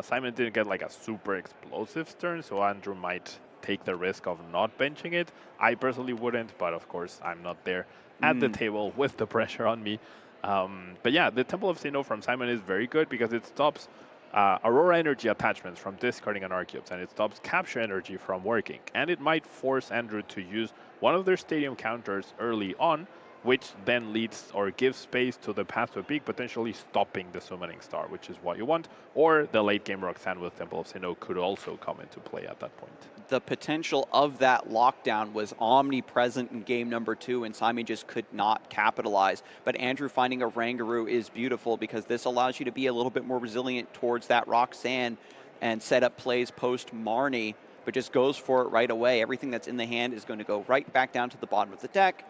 Simon didn't get like a super explosive turn, so Andrew might take the risk of not benching it. I personally wouldn't, but of course I'm not there at the table with the pressure on me. But yeah, the Temple of Sinnoh from Simon is very good because it stops Aurora Energy attachments from discarding an Archeops, and it stops Capture Energy from working. And it might force Andrew to use one of their Stadium counters early on, which then leads or gives space to the Path to a Peak, potentially stopping the Summoning Star, which is what you want. Or the late game Roxanne with Temple of Sinnoh could also come into play at that point. The potential of that lockdown was omnipresent in game number 2, and Simon just could not capitalize. But Andrew finding a Rangaroo is beautiful because this allows you to be a little bit more resilient towards that Roxanne and set up plays post Marnie, but just goes for it right away. Everything that's in the hand is going to go right back down to the bottom of the deck,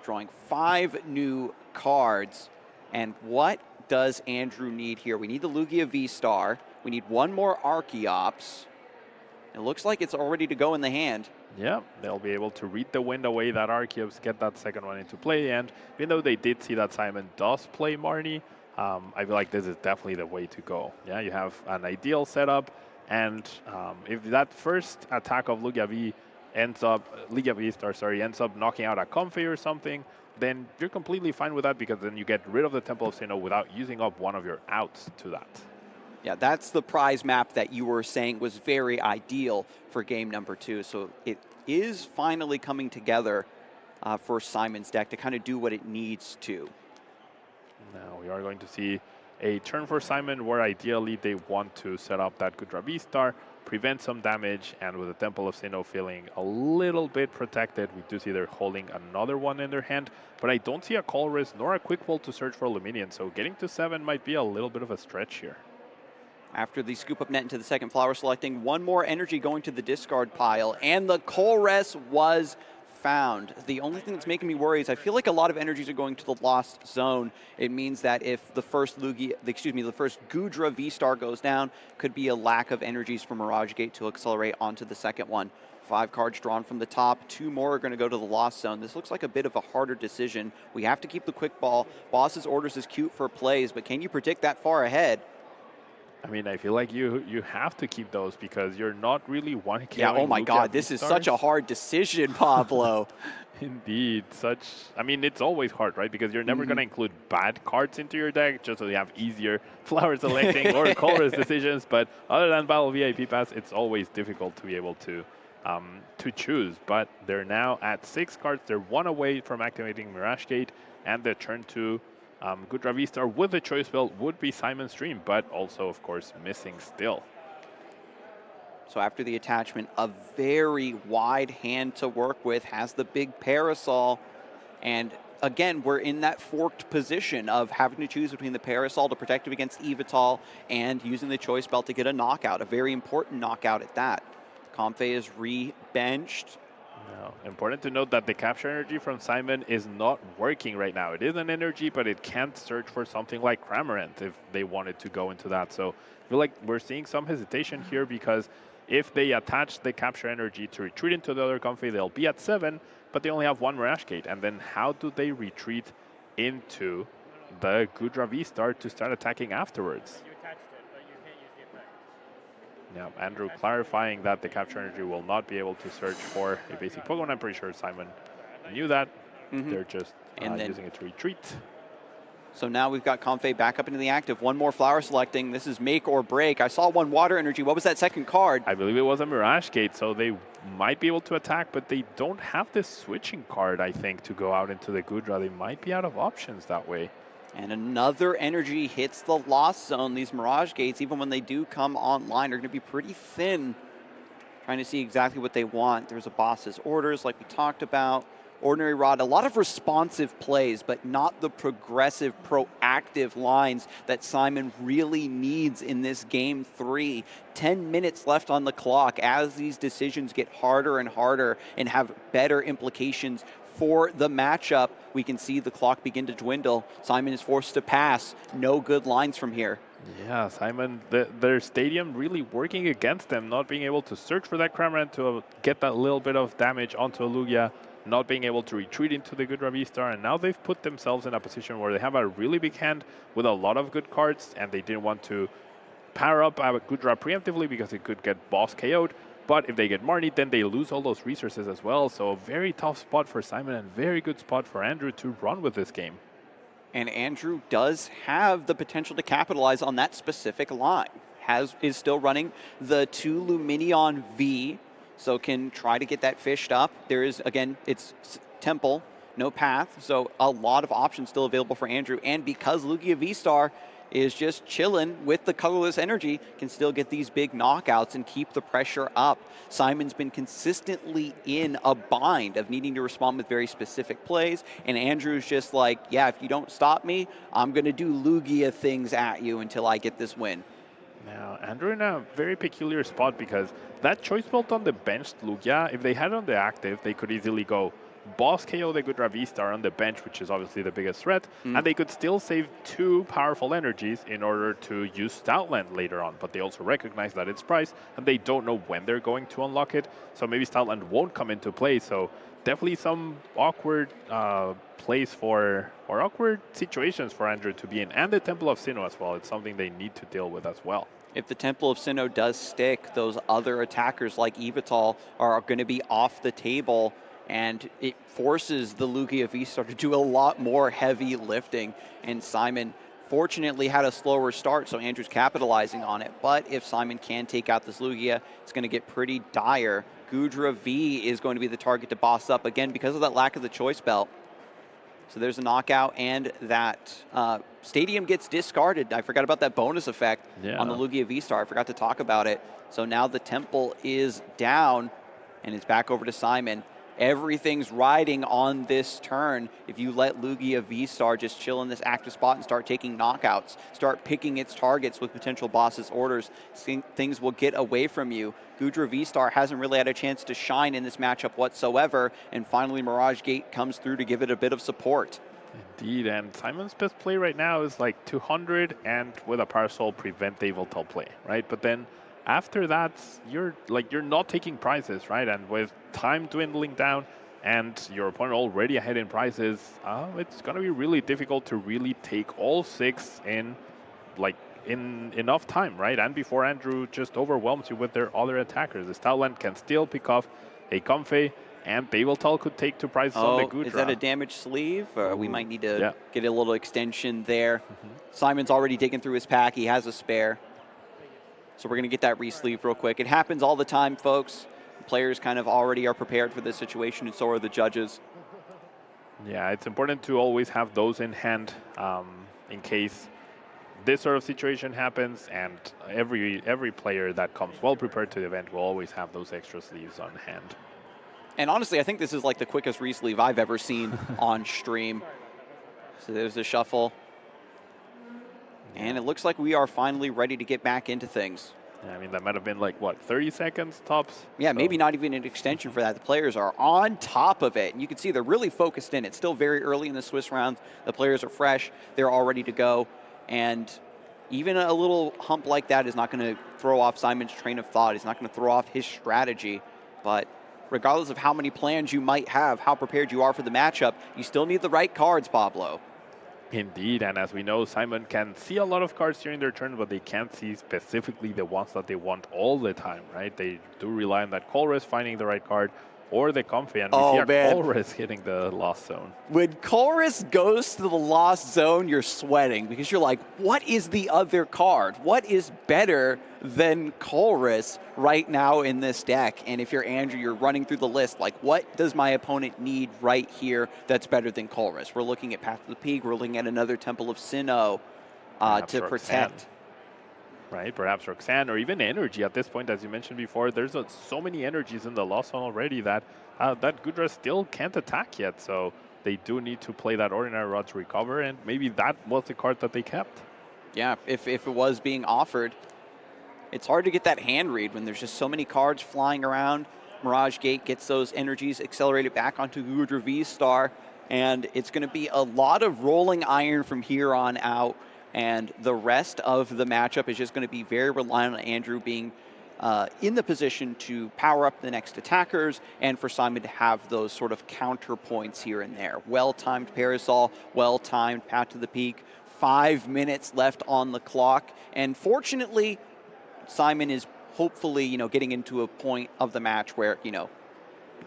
drawing 5 new cards. And what does Andrew need here? We need the Lugia V-Star. We need one more Archeops. It looks like it's all ready to go in the hand. Yeah, they'll be able to read the wind away that Archeops, get that second one into play. And even though they did see that Simon does play Marnie, I feel like this is definitely the way to go. Yeah, you have an ideal setup. And if that first attack of Lugia V ends up knocking out a Comfey or something, then you're completely fine with that because then you get rid of the Temple of Sinnoh without using up one of your outs to that. Yeah, that's the prize map that you were saying was very ideal for game number 2. So it is finally coming together for Simon's deck to kind of do what it needs to. Now we are going to see a turn for Simon where ideally they want to set up that Gudra V-Star, prevent some damage, and with the Temple of Sinnoh feeling a little bit protected, we do see they're holding another one in their hand, but I don't see a call risk nor a quick fold to search for Luminion, so getting to 7 might be a little bit of a stretch here. After the scoop up net into the second flower selecting, one more energy going to the discard pile, and the Colress was found. The only thing that's making me worry is I feel like a lot of energies are going to the Lost Zone. It means that if the first Gudra V-Star goes down, could be a lack of energies for Mirage Gate to accelerate onto the second one. 5 cards drawn from the top, 2 more are going to go to the Lost Zone. This looks like a bit of a harder decision. We have to keep the quick ball. Boss's orders is cute for plays, but can you predict that far ahead? I mean, I feel like you have to keep those because you're not really one. Yeah, oh my God, this is such a hard decision, Pablo. Indeed, I mean, it's always hard, right? Because you're never going to include bad cards into your deck just so you have easier flower selecting or colorless decisions. But other than Battle VIP Pass, it's always difficult to be able to choose. But they're now at 6 cards. They're 1 away from activating Mirage Gate, and their turn 2. Gudra V-Star with the choice spell would be Simon's Dream, but also, of course, missing still. So after the attachment, a very wide hand to work with, has the big Parasol. And again, we're in that forked position of having to choose between the Parasol to protect him against Evital and using the choice spell to get a knockout, a very important knockout at that. Comfey is re-benched. Now, important to note that the capture energy from Simon is not working right now. It is an energy, but it can't search for something like Cramorant if they wanted to go into that. So I feel like we're seeing some hesitation here because If they attach the capture energy to retreat into the other Comfey, they'll be at 7, but they only have 1 Mirage Gate. And then how do they retreat into the Gudra V-Star to start attacking afterwards? You attached it, but you can't use the effect. Yeah, Andrew clarifying that the capture energy will not be able to search for a basic Pokemon. I'm pretty sure Simon knew that. They're just using it to retreat. So now we've got Comfey back up into the active. One more flower selecting. This is make or break. I saw 1 water energy. What was that second card? I believe it was a Mirage Gate, so they might be able to attack, but they don't have this switching card, I think, to go out into the Gudra. They might be out of options that way. And another energy hits the Lost Zone. These Mirage Gates, even when they do come online, are going to be pretty thin. Trying to see exactly what they want. There's a boss's orders like we talked about. Ordinary Rod, a lot of responsive plays, but not the progressive, proactive lines that Simon really needs in this game 3. 10 minutes left on the clock as these decisions get harder and harder and have better implications for the matchup. We can see the clock begin to dwindle. Simon is forced to pass. No good lines from here. Yeah, Simon, their stadium really working against them, not being able to search for that Cramorant to get that little bit of damage onto a Lugia, not being able to retreat into the Gudra V-Star, and now they've put themselves in a position where they have a really big hand with a lot of good cards, and they didn't want to power up a Gudra preemptively because it could get boss KO'd. But if they get Marnie, then they lose all those resources as well. So a very tough spot for Simon and very good spot for Andrew to run with this game. And Andrew does have the potential to capitalize on that specific line. Is still running the 2 Lumineon V, so can try to get that fished up. There is, again, it's Temple, no path, so a lot of options still available for Andrew. And because Lugia V-Star is just chilling with the colorless energy, can still get these big knockouts and keep the pressure up. Simon's been consistently in a bind of needing to respond with very specific plays, and Andrew's just like, yeah, if you don't stop me, I'm going to do Lugia things at you until I get this win. Now, Andrew in a very peculiar spot because that choice belt on the benched Lugia, if they had it on the active, they could easily go boss KO the Gudra V-Star on the bench, which is obviously the biggest threat, and they could still save 2 powerful energies in order to use Stoutland later on, but they also recognize that it's priced, and they don't know when they're going to unlock it, so maybe Stoutland won't come into play, so definitely some awkward plays or awkward situations for Andrew to be in, and the Temple of Sinnoh as well. It's something they need to deal with as well. If the Temple of Sinnoh does stick, those other attackers like Evital are going to be off the table, and it forces the Lugia V-Star to do a lot more heavy lifting. And Simon fortunately had a slower start, so Andrew's capitalizing on it. But if Simon can take out this Lugia, it's going to get pretty dire. Gudra V is going to be the target to boss up, again, because of that lack of the choice belt. So there's a knockout, and that stadium gets discarded. I forgot about that bonus effect on the Lugia V-Star. I forgot to talk about it. So now the Temple is down, and it's back over to Simon. Everything's riding on this turn. If you let Lugia V-Star just chill in this active spot and start taking knockouts, start picking its targets with potential boss's orders, things will get away from you. Gudra V-Star hasn't really had a chance to shine in this matchup whatsoever, and finally Mirage Gate comes through to give it a bit of support. Indeed, and Simon's best play right now is like 200 and with a Parasol prevent the Yveltal play, right? But then after that, you're not taking prizes, right? And with time dwindling down and your opponent already ahead in prizes, it's going to be really difficult to really take all 6 in enough time, right? And before Andrew just overwhelms you with their other attackers. The Stoutland can still pick off a Comfey, and the Yveltal could take 2 prizes on the Gudra. Is that a damaged sleeve? We might need to get a little extension there. Simon's already digging through his pack. He has a spare. So we're going to get that re-sleeve real quick. It happens all the time, folks. The players kind of already are prepared for this situation, and so are the judges. Yeah, it's important to always have those in hand in case this sort of situation happens, and every player that comes well prepared to the event will always have those extra sleeves on hand. And honestly, I think this is like the quickest re-sleeve I've ever seen on stream. So there's the shuffle. And it looks like we are finally ready to get back into things. Yeah, I mean, that might have been like, what, 30 seconds tops? Yeah, so maybe not even an extension for that. The players are on top of it. And you can see they're really focused in. It's still very early in the Swiss rounds. The players are fresh. They're all ready to go. And even a little hump like that is not going to throw off Simon's train of thought. It's not going to throw off his strategy. But regardless of how many plans you might have, how prepared you are for the matchup, you still need the right cards, Pablo. Indeed, and as we know, Simon can see a lot of cards during their turn, but they can't see specifically the ones that they want all the time, right? They do rely on that Colress finding the right card or the Comfy, and we see a Colress hitting the Lost Zone. When Colress goes to the Lost Zone, you're sweating because you're like, what is the other card? What is better than Colress right now in this deck? And if you're Andrew, you're running through the list, like, what does my opponent need right here that's better than Colress? We're looking at Path to the Peak. We're looking at another Temple of Sinnoh to protect. Right, perhaps Roxanne or even Energy at this point, as you mentioned before. There's so many energies in the Lost Zone already that that Gudra still can't attack yet. So they do need to play that Ordinary Rod to recover, and maybe that was the card that they kept. Yeah, if it was being offered. It's hard to get that hand read when there's just so many cards flying around. Mirage Gate gets those energies accelerated back onto Gudra V-Star, and it's going to be a lot of rolling iron from here on out. And the rest of the matchup is just going to be very reliant on Andrew being in the position to power up the next attackers and for Simon to have those sort of counterpoints here and there. Well-timed Parasol, well-timed Path to the Peak, 5 minutes left on the clock. And fortunately, Simon is hopefully, getting into a point of the match where,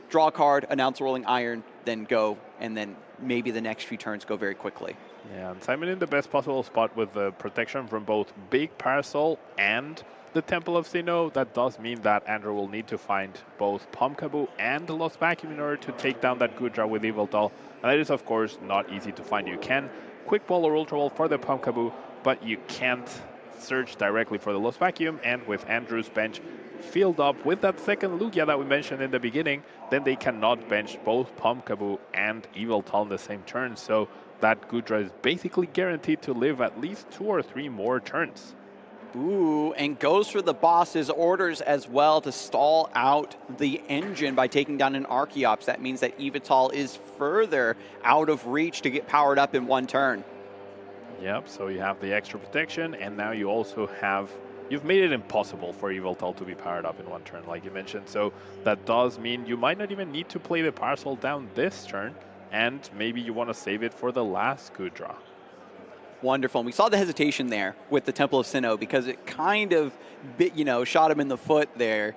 draw a card, announce a rolling iron, then go, and then maybe the next few turns go very quickly. Yeah, and Simon in the best possible spot with the protection from both Big Parasol and the Temple of Sinnoh. That does mean that Andrew will need to find both Pumpkaboo and the Lost Vacuum in order to take down that Gudra with Yveltal. And that is, of course, not easy to find. You can Quick Ball or Ultra Ball for the Pumpkaboo, but you can't search directly for the Lost Vacuum. And with Andrew's bench filled up with that second Lugia that we mentioned in the beginning, then they cannot bench both Pumpkaboo and Yveltal in the same turn. So that Gudra is basically guaranteed to live at least 2 or 3 more turns. Ooh, and goes for the boss's orders as well to stall out the engine by taking down an Archeops. That means that Yveltal is further out of reach to get powered up in one turn. Yep, so you have the extra protection, and now you also have... You've made it impossible for Yveltal to be powered up in one turn, like you mentioned. So that does mean you might not even need to play the Parasol down this turn, and maybe you want to save it for the last Gudra. Wonderful. And we saw the hesitation there with the Temple of Sinnoh because it kind of shot him in the foot there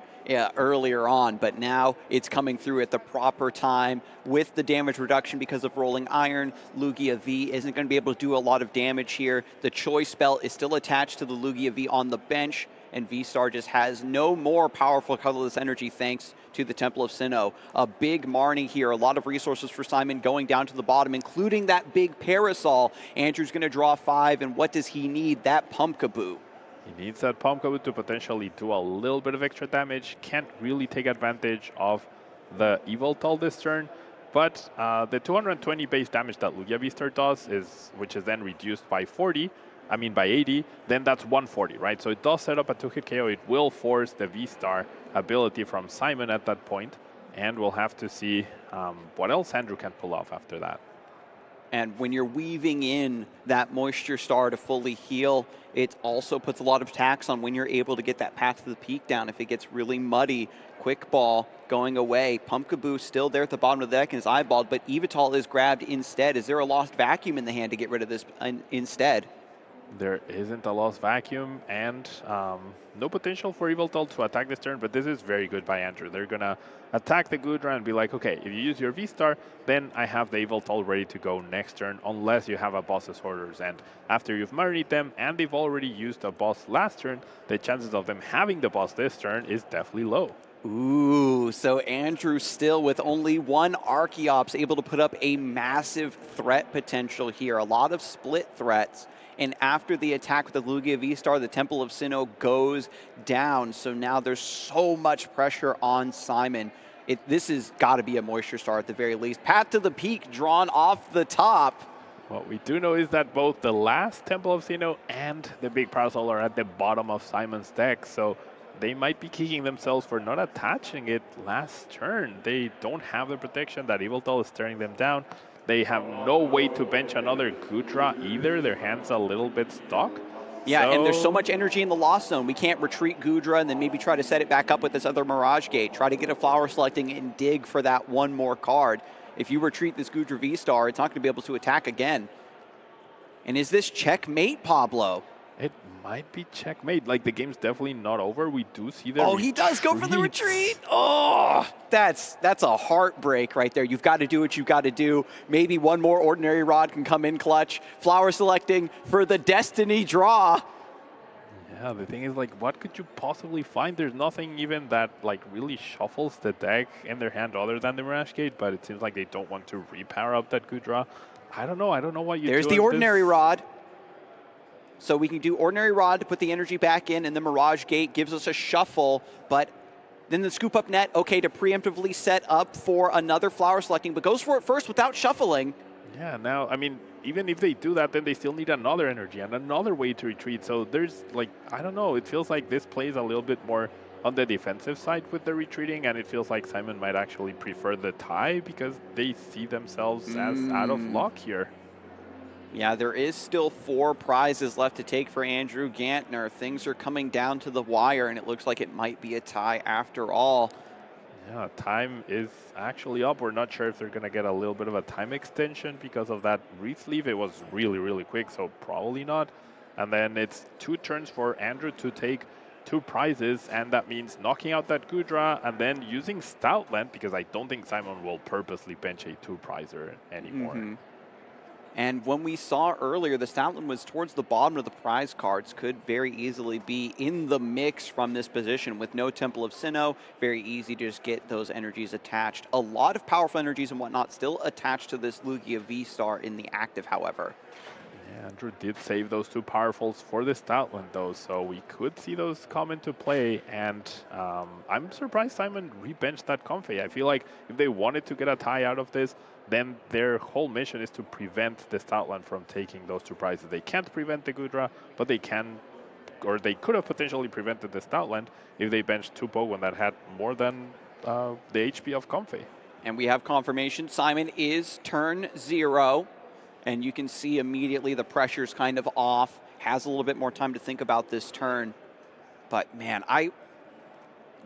earlier on, but now it's coming through at the proper time with the damage reduction because of Rolling Iron. Lugia V isn't going to be able to do a lot of damage here. The Choice Spell is still attached to the Lugia V on the bench, and V-Star just has no more powerful colorless energy thanks to the Temple of Sinnoh. A big Marnie here, a lot of resources for Simon going down to the bottom, including that big Parasol. Andrew's going to draw 5, and what does he need? That Pumpkaboo. He needs that Pumpkaboo to potentially do a little bit of extra damage. Can't really take advantage of the Yveltal this turn, but the 220 base damage that Lugia V-Star does, which is then reduced by 80, then that's 140, right? So it does set up a 2-hit KO. It will force the V-Star ability from Simon at that point, and we'll have to see what else Andrew can pull off after that. And when you're weaving in that Moisture Star to fully heal, it also puts a lot of tax on when you're able to get that Path to the Peak down. If it gets really muddy, Quick Ball going away. Pumpkaboo still there at the bottom of the deck and is eyeballed, but Yveltal is grabbed instead. Is there a Lost Vacuum in the hand to get rid of this instead? There isn't a Lost Vacuum, and no potential for Yveltal to attack this turn, but this is very good by Andrew. They're going to attack the Gudra and be like, okay, if you use your V-Star, then I have the Yveltal ready to go next turn, unless you have a boss's orders. And after you've married them, and they've already used a boss last turn, the chances of them having the boss this turn is definitely low. Ooh, so Andrew still with only one Archeops able to put up a massive threat potential here. A lot of split threats. And after the attack with the Lugia V-Star, the Temple of Sinnoh goes down. So now there's so much pressure on Simon. This has got to be a Moisture Star at the very least. Path to the Peak drawn off the top. What we do know is that both the last Temple of Sinnoh and the Big Parasol are at the bottom of Simon's deck. So they might be kicking themselves for not attaching it last turn. They don't have the protection that Yveltal is staring them down. They have no way to bench another Gudra either. Their hand's a little bit stuck. Yeah, and there's so much energy in the Lost Zone. We can't retreat Gudra and then maybe try to set it back up with this other Mirage Gate. Try to get a flower selecting and dig for that one more card. If you retreat this Gudra V-Star, it's not going to be able to attack again. And is this checkmate, Pablo? It might be checkmate. Like, the game's definitely not over. We do see the he does go for the retreat. Oh, that's a heartbreak right there. You've got to do what you've got to do. Maybe one more Ordinary Rod can come in clutch. Flower selecting for the Destiny draw. Yeah, the thing is, like, what could you possibly find? There's nothing even that, like, really shuffles the deck in their hand other than the Mirage Gate, but it seems like they don't want to repower up that Gudra. I don't know what you do. There's the Ordinary Rod. So we can do Ordinary Rod to put the energy back in, and the Mirage Gate gives us a shuffle, but then the Scoop Up Net, okay, to preemptively set up for another flower selecting, but goes for it first without shuffling. Yeah, now, I mean, even if they do that, then they still need another energy and another way to retreat. So there's, like, I don't know, it feels like this plays a little bit more on the defensive side with the retreating, and it feels like Simon might actually prefer the tie because they see themselves as out of luck here. Yeah, there is still 4 prizes left to take for Andrew Gantner. Things are coming down to the wire, and it looks like it might be a tie after all. Yeah, time is actually up. We're not sure if they're going to get a little bit of a time extension because of that Wreath Leaf. It was really, really quick, so probably not. And then it's 2 turns for Andrew to take 2 prizes, and that means knocking out that Gudra and then using Stoutland, because I don't think Simon will purposely bench a 2-prizer anymore. And when we saw earlier, the Stoutland was towards the bottom of the prize cards, could very easily be in the mix from this position. With no Temple of Sinnoh, very easy to just get those energies attached. A lot of powerful energies and whatnot still attached to this Lugia V-Star in the active, however. Yeah, Andrew did save those 2 powerfuls for the Stoutland, though, so we could see those come into play. And I'm surprised Simon rebenched that Comfey. I feel like if they wanted to get a tie out of this, then their whole mission is to prevent the Stoutland from taking those 2 prizes. They can't prevent the Gudra, but they can, or they could have potentially prevented the Stoutland if they benched 2 Pokemon that had more than the HP of Comfey. And we have confirmation. Simon is turn 0. And you can see immediately the pressure's kind of off. Has a little bit more time to think about this turn. But man,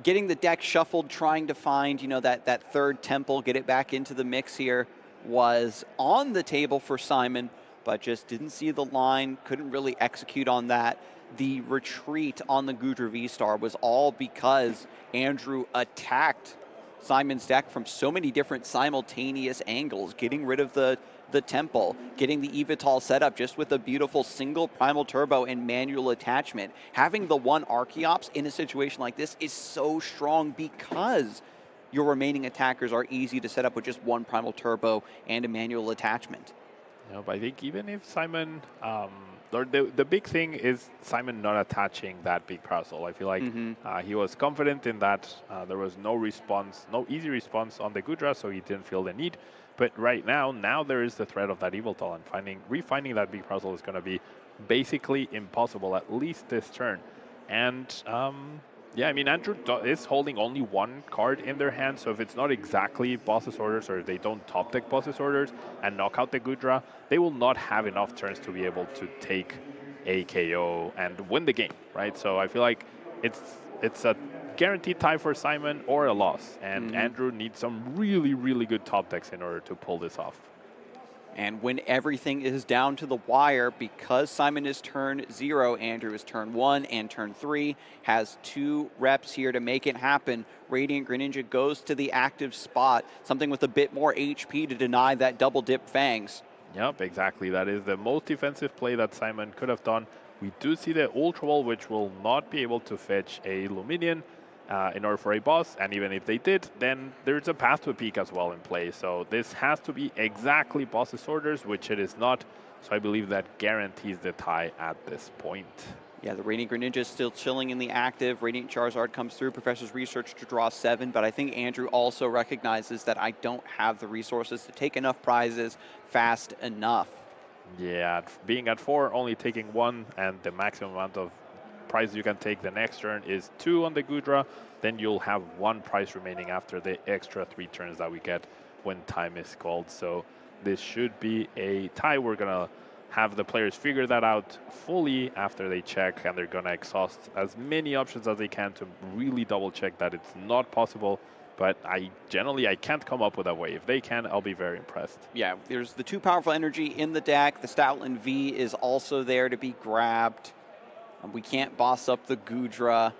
getting the deck shuffled, trying to find, that third temple, get it back into the mix here, was on the table for Simon, but just didn't see the line, couldn't really execute on that. The retreat on the Gudra V-Star was all because Andrew attacked Simon's deck from so many different simultaneous angles, getting rid of the temple, getting the Evital set up just with a beautiful single Primal Turbo and manual attachment. Having the one Archeops in a situation like this is so strong because your remaining attackers are easy to set up with just one Primal Turbo and a manual attachment. Yeah, but I think even if Simon, the big thing is Simon not attaching that big parcel. I feel like he was confident in that. There was no easy response on the Gudra, so he didn't feel the need. But right now there is the threat of that Evital, and refinding that big parcel is going to be basically impossible, at least this turn. And yeah, I mean, Andrew is holding only 1 card in their hand, so if it's not exactly Boss's Orders, or if they don't top deck Boss's Orders and knock out the Gudra, they will not have enough turns to be able to take a KO and win the game, right? So I feel like it's a guaranteed tie for Simon or a loss, and Andrew needs some really, really good top decks in order to pull this off. And when everything is down to the wire, because Simon is turn 0, Andrew is turn 1 and turn 3, has 2 reps here to make it happen. Radiant Greninja goes to the active spot, something with a bit more HP to deny that double dip Fangs. Yep, exactly. That is the most defensive play that Simon could have done. We do see the Ultra Ball, which will not be able to fetch a Luminion in order for a boss, and even if they did, then there's a Path to a Peak as well in play. So this has to be exactly Boss's Orders, which it is not. So I believe that guarantees the tie at this point. Yeah, the Radiant Greninja is still chilling in the active. Radiant Charizard comes through, Professor's Research to draw 7, but I think Andrew also recognizes that I don't have the resources to take enough prizes fast enough. Yeah, being at 4, only taking 1, and the maximum amount of prize you can take the next turn is 2 on the Gudra, then you'll have 1 prize remaining after the extra 3 turns that we get when time is called. So this should be a tie. We're gonna have the players figure that out fully after they check, and they're going to exhaust as many options as they can to really double check that it's not possible. But I can't come up with a way. If they can, I'll be very impressed. Yeah, there's the 2 powerful energy in the deck. The Stoutland V is also there to be grabbed. We can't boss up the Gudra.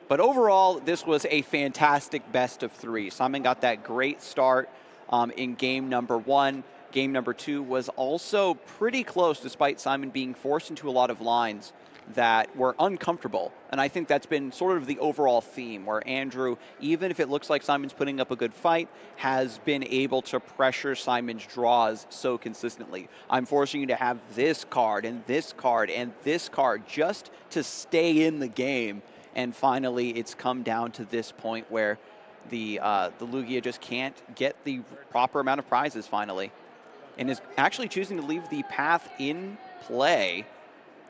But overall, this was a fantastic best of 3. Simon got that great start in game number 1. Game number 2 was also pretty close, despite Simon being forced into a lot of lines that were uncomfortable. And I think that's been sort of the overall theme, where Andrew, even if it looks like Simon's putting up a good fight, has been able to pressure Simon's draws so consistently. I'm forcing you to have this card and this card and this card just to stay in the game. And finally, it's come down to this point where the Lugia just can't get the proper amount of prizes finally, and is actually choosing to leave the path in play.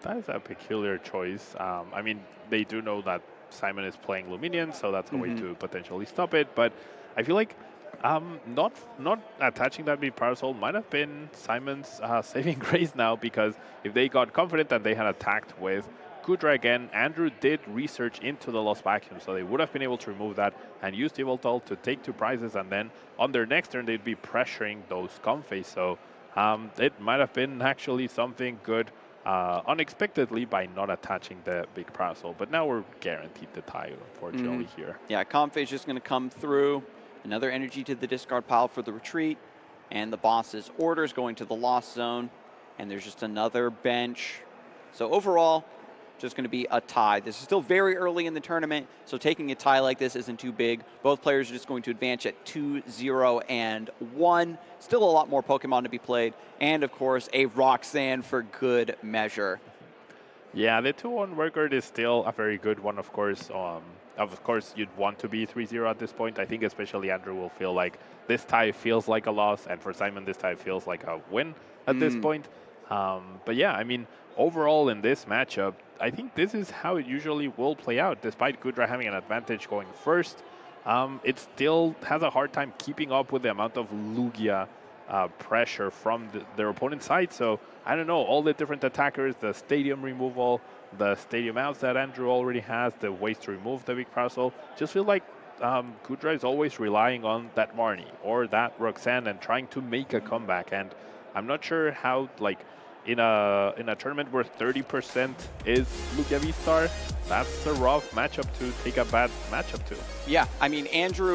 That is a peculiar choice. I mean, they do know that Simon is playing Luminion, so that's a way to potentially stop it. But I feel like not attaching that big parasol might have been Simon's saving grace now, because if they got confident that they had attacked with Gudra again, Andrew did research into the Lost Vacuum, so they would have been able to remove that and use the Yveltal to take 2 prizes, and then on their next turn they'd be pressuring those Comfey. So it might have been actually something good unexpectedly by not attaching the big parasol, but now we're guaranteed the tie, unfortunately, here. Yeah, Comfey is just going to come through. Another energy to the discard pile for the retreat, and the boss's orders going to the Lost Zone, and there's just another bench. So overall, just going to be a tie. This is still very early in the tournament, so taking a tie like this isn't too big. Both players are just going to advance at 2, 0, and 1. Still a lot more Pokemon to be played, and of course a Roxanne for good measure. Yeah, the 2-1 record is still a very good one, of course. Of course, you'd want to be 3-0 at this point. I think especially Andrew will feel like this tie feels like a loss, and for Simon, this tie feels like a win at this point. But yeah, I mean, overall in this matchup, I think this is how it usually will play out. Despite Gudra having an advantage going first, it still has a hard time keeping up with the amount of Lugia pressure from their opponent's side. So I don't know, all the different attackers, the stadium removal, the stadium outs that Andrew already has, the ways to remove the big parasol, just feel like Gudra is always relying on that Marnie or that Roxanne and trying to make a comeback. And I'm not sure how, like, in a tournament where 30% is Lugia V-Star, that's a rough matchup to take a bad matchup to. Yeah, I mean, Andrew